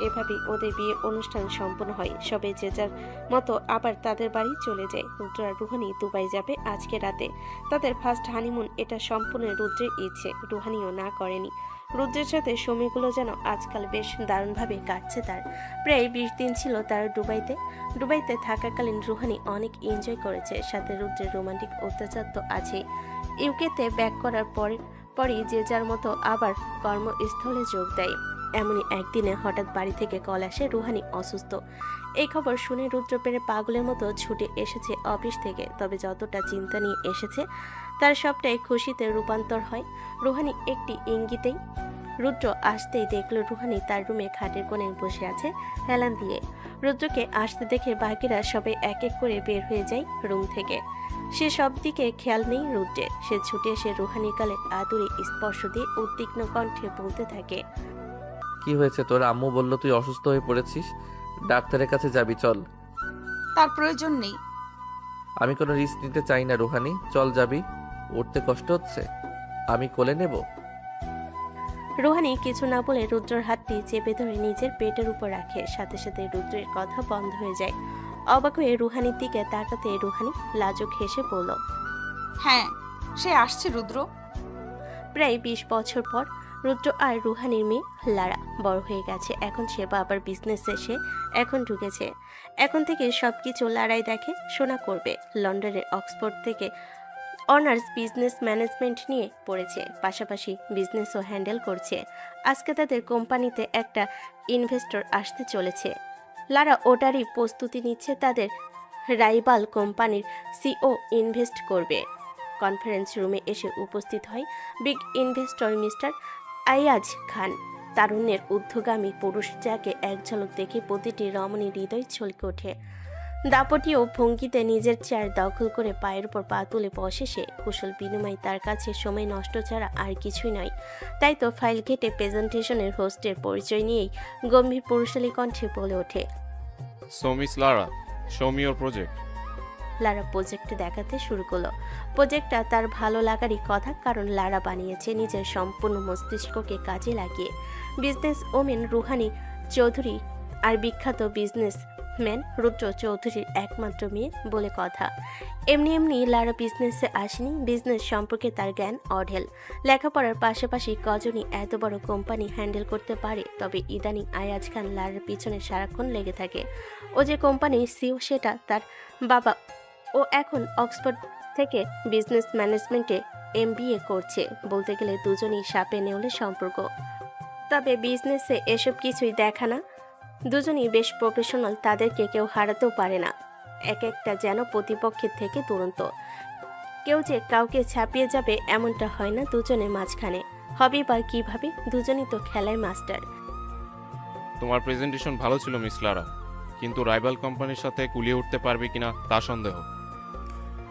এভাবেই ওদের বিয়ের অনুষ্ঠান সম্পন্ন হয়। সবাই যে যার মতো আবার তাদের বাড়ি চলে যায়। রুদ্র আর রুহানি দুবাই যাবে আজকে রাতে। তাদের ফার্স্ট হানিমুন, এটা সম্পূর্ণ রুদ্রের ইচ্ছে, রুহানিও না করেনি। রুদ্রের সাথে সময়গুলো যেন আজকাল বেশ দারুণভাবে কাটছে তার। প্রায় 20 দিন ছিল তার দুবাইতে থাকাকালীন রুহানি অনেক এনজয় করেছে। সাথে রুদ্রের রোমান্টিক অত্যাচার তো আছেই। ইউকেতে ব্যাক করার পরই যে যার মতো আবার কর্মস্থলে যোগ দেয়। এমনই একদিনে হঠাৎ বাড়ি থেকে কল আসে রুহানি অসুস্থ। এই খবর শুনে রুদ্র পেরে পাগলের মতো ছুটে এসেছে অফিস থেকে। তবে যতটা চিন্তা নিয়ে এসেছে তার সবটাই খুশিতে রূপান্তর হয় রুহানি একটি ইঙ্গিতেই। রুদ্র আসতেই দেখল রুহানি তার রুমে খাটের কোণে বসে আছে হেলান দিয়ে। রুদ্রকে আসতে দেখে বাকিরা সবাই এক এক করে বের হয়ে যায় রুম থেকে। সে সব দিকে খেয়াল নেই রুদ্রের। সে ছুটে এসে রুহানির গালে আদুরে স্পর্শ দিয়ে উদ্বিগ্ন কণ্ঠে বলতে থাকে, কি হয়েছে তোর? আম্মু বলল তুই অসুস্থ হয়ে পড়েছিস, ডাক্তারের কাছে যাবি, চল। তার প্রয়োজন নেই। আমি কোনো রিস্ক নিতে চাই না রুহানি, চল যাবি। উঠতে কষ্ট হচ্ছে, আমি কোলে নেব। রুহানি কিছু না বলে রুদ্রর হাতটি চেপে ধরে নিজের পেটের উপর রাখে। সাথে সাথে রুদ্রের কথা বন্ধ হয়ে যায়। অবাক হয়ে রুহানির দিকে তাকাতে রুহানি লাজুক হেসে বলল, হ্যাঁ, সে আসছে রুদ্র। প্রায় 20 বছর পর রুদ্র আর রুহানির মেয়ে লারা বড় হয়ে গেছে। এখন সে বাবার বিজনেসে সে এখন ঢুকেছে। এখন থেকে সবকিছু লারাই দেখে শোনা করবে। লন্ডনের অক্সফোর্ড থেকে অনার্স বিজনেস ম্যানেজমেন্ট নিয়ে পড়েছে, পাশাপাশি বিজনেসও হ্যান্ডেল করছে। আজকে তাদের কোম্পানিতে একটা ইনভেস্টর আসতে চলেছে। লারা ওটারই প্রস্তুতি নিচ্ছে। তাদের রাইভাল কোম্পানির সিও ইনভেস্ট করবে। কনফারেন্স রুমে এসে উপস্থিত হয় বিগ ইনভেস্টর মিস্টার আয়াজ খান। তারুণ্যের ঊর্ধ্বগামী পুরুষ, যাকে এক ঝলক দেখে প্রতিটি রমণী হৃদয় ছলকে ওঠে। দাপটীয় ভঙ্গিতে নিজের চেয়ার দখল করে পায়ের উপর পা তুলে বসে সে। কুশল বিনিময় তার কাছে সময় নষ্ট ছাড়া আর কিছুই নয়। তাই তো ফাইল ঘেটে প্রেজেন্টেশনের হোস্টের পরিচয় নিয়েই গম্ভীর পুরুষালী কণ্ঠে বলে ওঠে, So Miss Lara, show me your project. Lara project দেখাতে শুরু করলো। প্রজেক্টটা তার ভালো লাগারই কথা, কারণ লারা বানিয়েছে নিজের সম্পূর্ণ মস্তিষ্ককে কাজে লাগিয়ে। বিজনেস ওমেন রুহানি চৌধুরী আর বিখ্যাত বিজনেস বিজনেসম্যান রুদ্র চৌধুরীর একমাত্র মেয়ে বলে কথা। এমনি এমনি লারা বিজনেসে আসেনি, বিজনেস সম্পর্কে তার জ্ঞান অঢেল। লেখাপড়ার পাশাপাশি কজনই এত বড় কোম্পানি হ্যান্ডেল করতে পারে। তবে ইদানিং আয়াজ খান লারার পিছনে সারাক্ষণ লেগে থাকে। ও যে কোম্পানির সিও সেটা তার বাবা। ও এখন অক্সফোর্ড থেকে বিজনেস ম্যানেজমেন্টে MBA করছে। বলতে গেলে দুজনই সাপে নেউলে সম্পর্ক। তবে বিজনেসে এসব কিছুই দেখা না। দুজনই বেশ প্রফেশনাল, তাদেরকে কেউ হারাতেও পারে না। এক একটা যেন প্রতিপক্ষের থেকে দুরন্ত। কেউ যে কাউকে ছাপিয়ে যাবে এমনটা হয় না দুজনের মাঝখানে। হবে বা কিভাবে, দুজনই তো খেলায় মাস্টার। তোমার প্রেজেন্টেশন ভালো ছিল মিস লারা, কিন্তু রাইভাল কোম্পানির সাথে কুলিয়ে উঠতে পারবে কিনা তা সন্দেহ।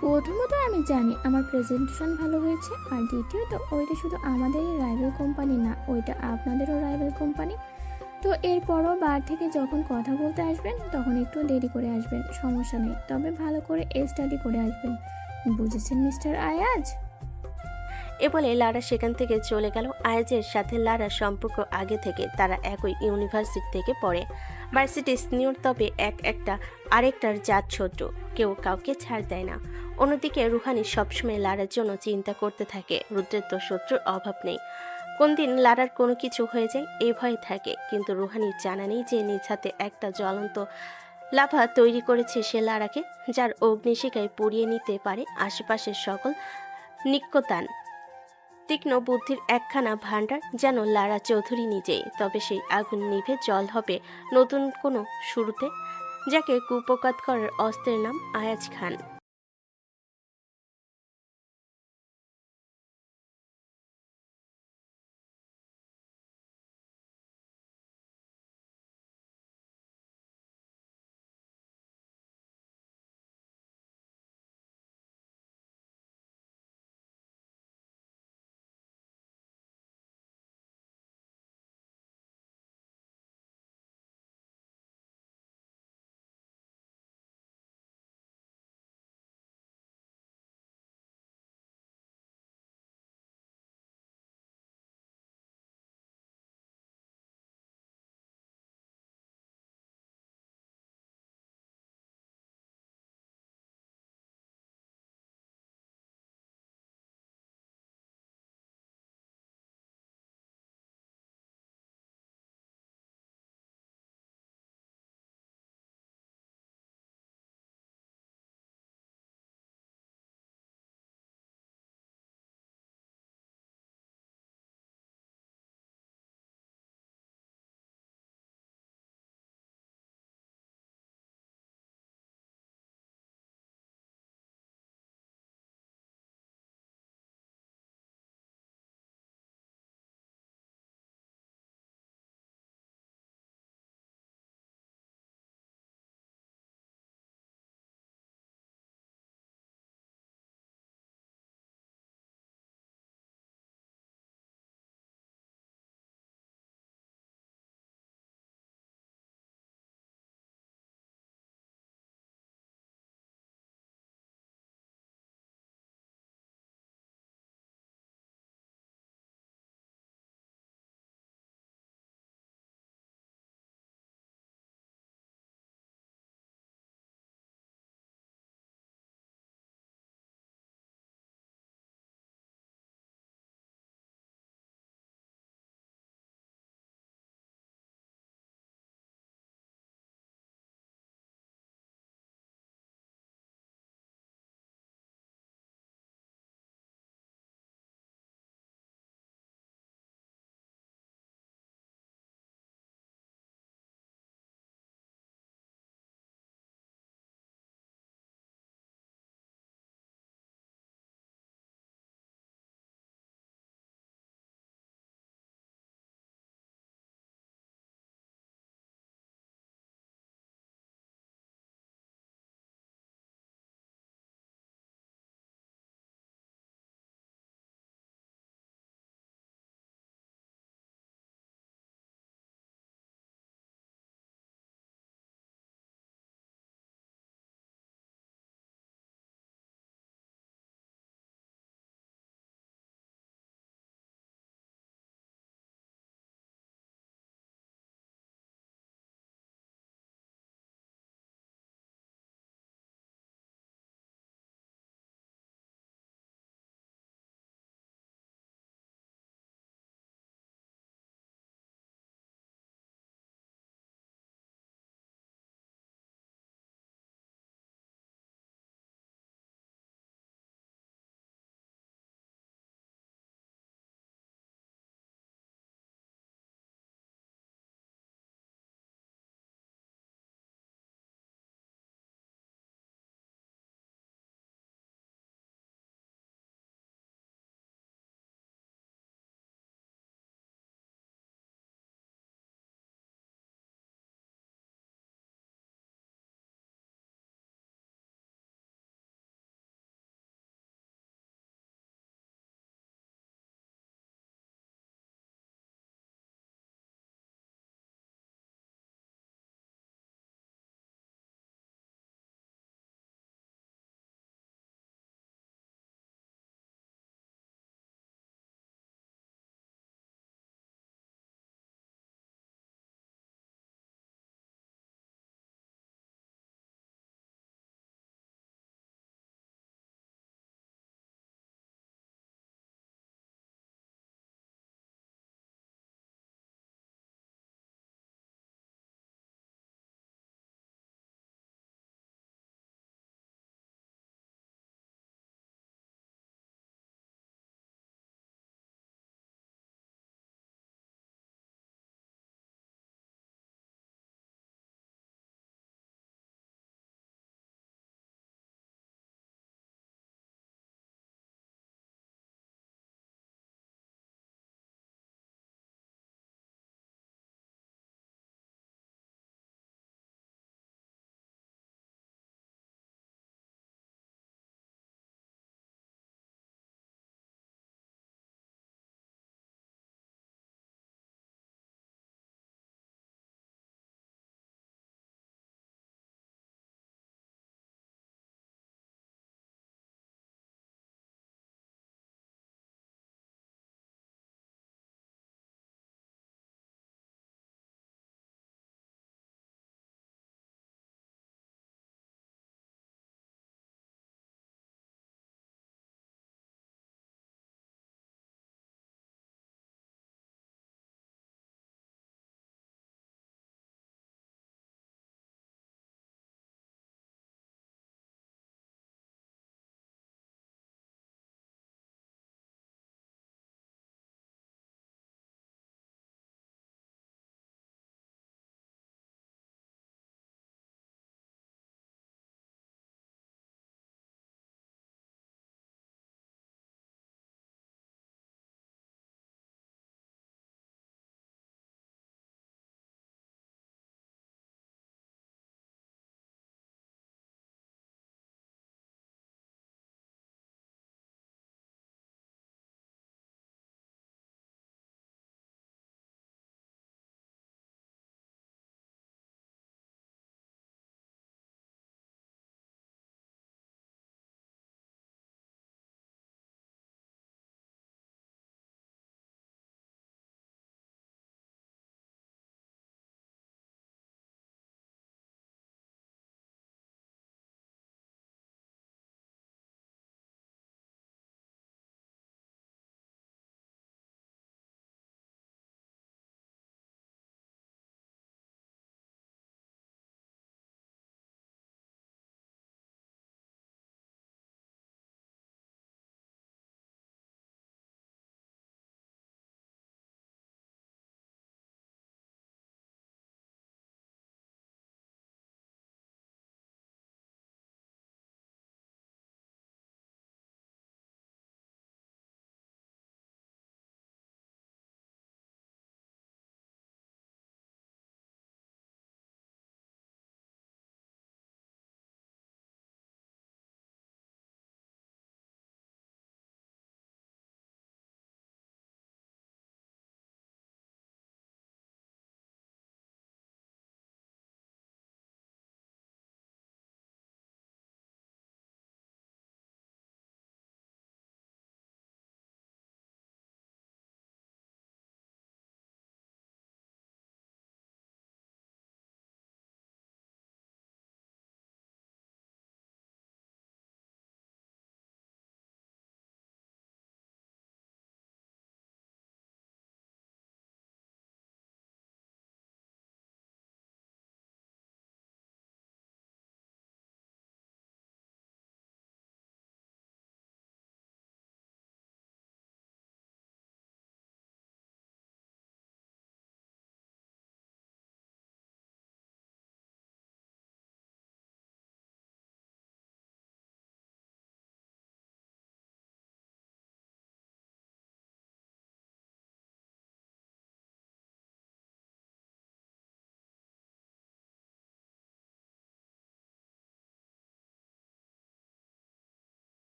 প্রথমত আমি জানি আমার প্রেজেন্টেশন ভালো হয়েছে, আর দ্বিতীয়ত ওইটা শুধু আমাদেরই রাইভাল কোম্পানি না, ওইটা আপনাদেরও রাইভাল কোম্পানি। তো এরপরও বার থেকে যখন কথা বলতে আসবেন তখন একটু দেরি করে আসবেন, সমস্যা নেই, তবে ভালো করে স্টাডি করে আসবেন, বুঝেছেন মিস্টার আয়াজ? এ বলে লারা সেখান থেকে চলে গেল। আয়াজের সাথে লারার সম্পর্ক আগে থেকে, তারা একই ইউনিভার্সিটি থেকে পড়ে। ভার্সিটি সিনিয়র, তবে একটা আরেকটার জাত শত্রু, কেউ কাউকে ছাড় দেয় না। অন্যদিকে রুহানি সবসময় লারার জন্য চিন্তা করতে থাকে। রুদ্রের তো শত্রুর অভাব নেই, কোন দিন লারার কোনো কিছু হয়ে যায় এই ভয়ে থাকে। কিন্তু রুহানির জানা নেই যে নিজ হাতে একটা জ্বলন্ত লাভা তৈরি করেছে সে লারাকে, যার অগ্নিশিখায় পুড়িয়ে নিতে পারে আশেপাশের সকল নিক্কতান। তীক্ষ্ণ বুদ্ধির একখানা ভাণ্ডার যেন লারা চৌধুরী নিজেই। তবে সেই আগুন নিভে জল হবে নতুন কোনো শুরুতে, যাকে কুপকাত করার অস্ত্রের নাম আয়াজ খান।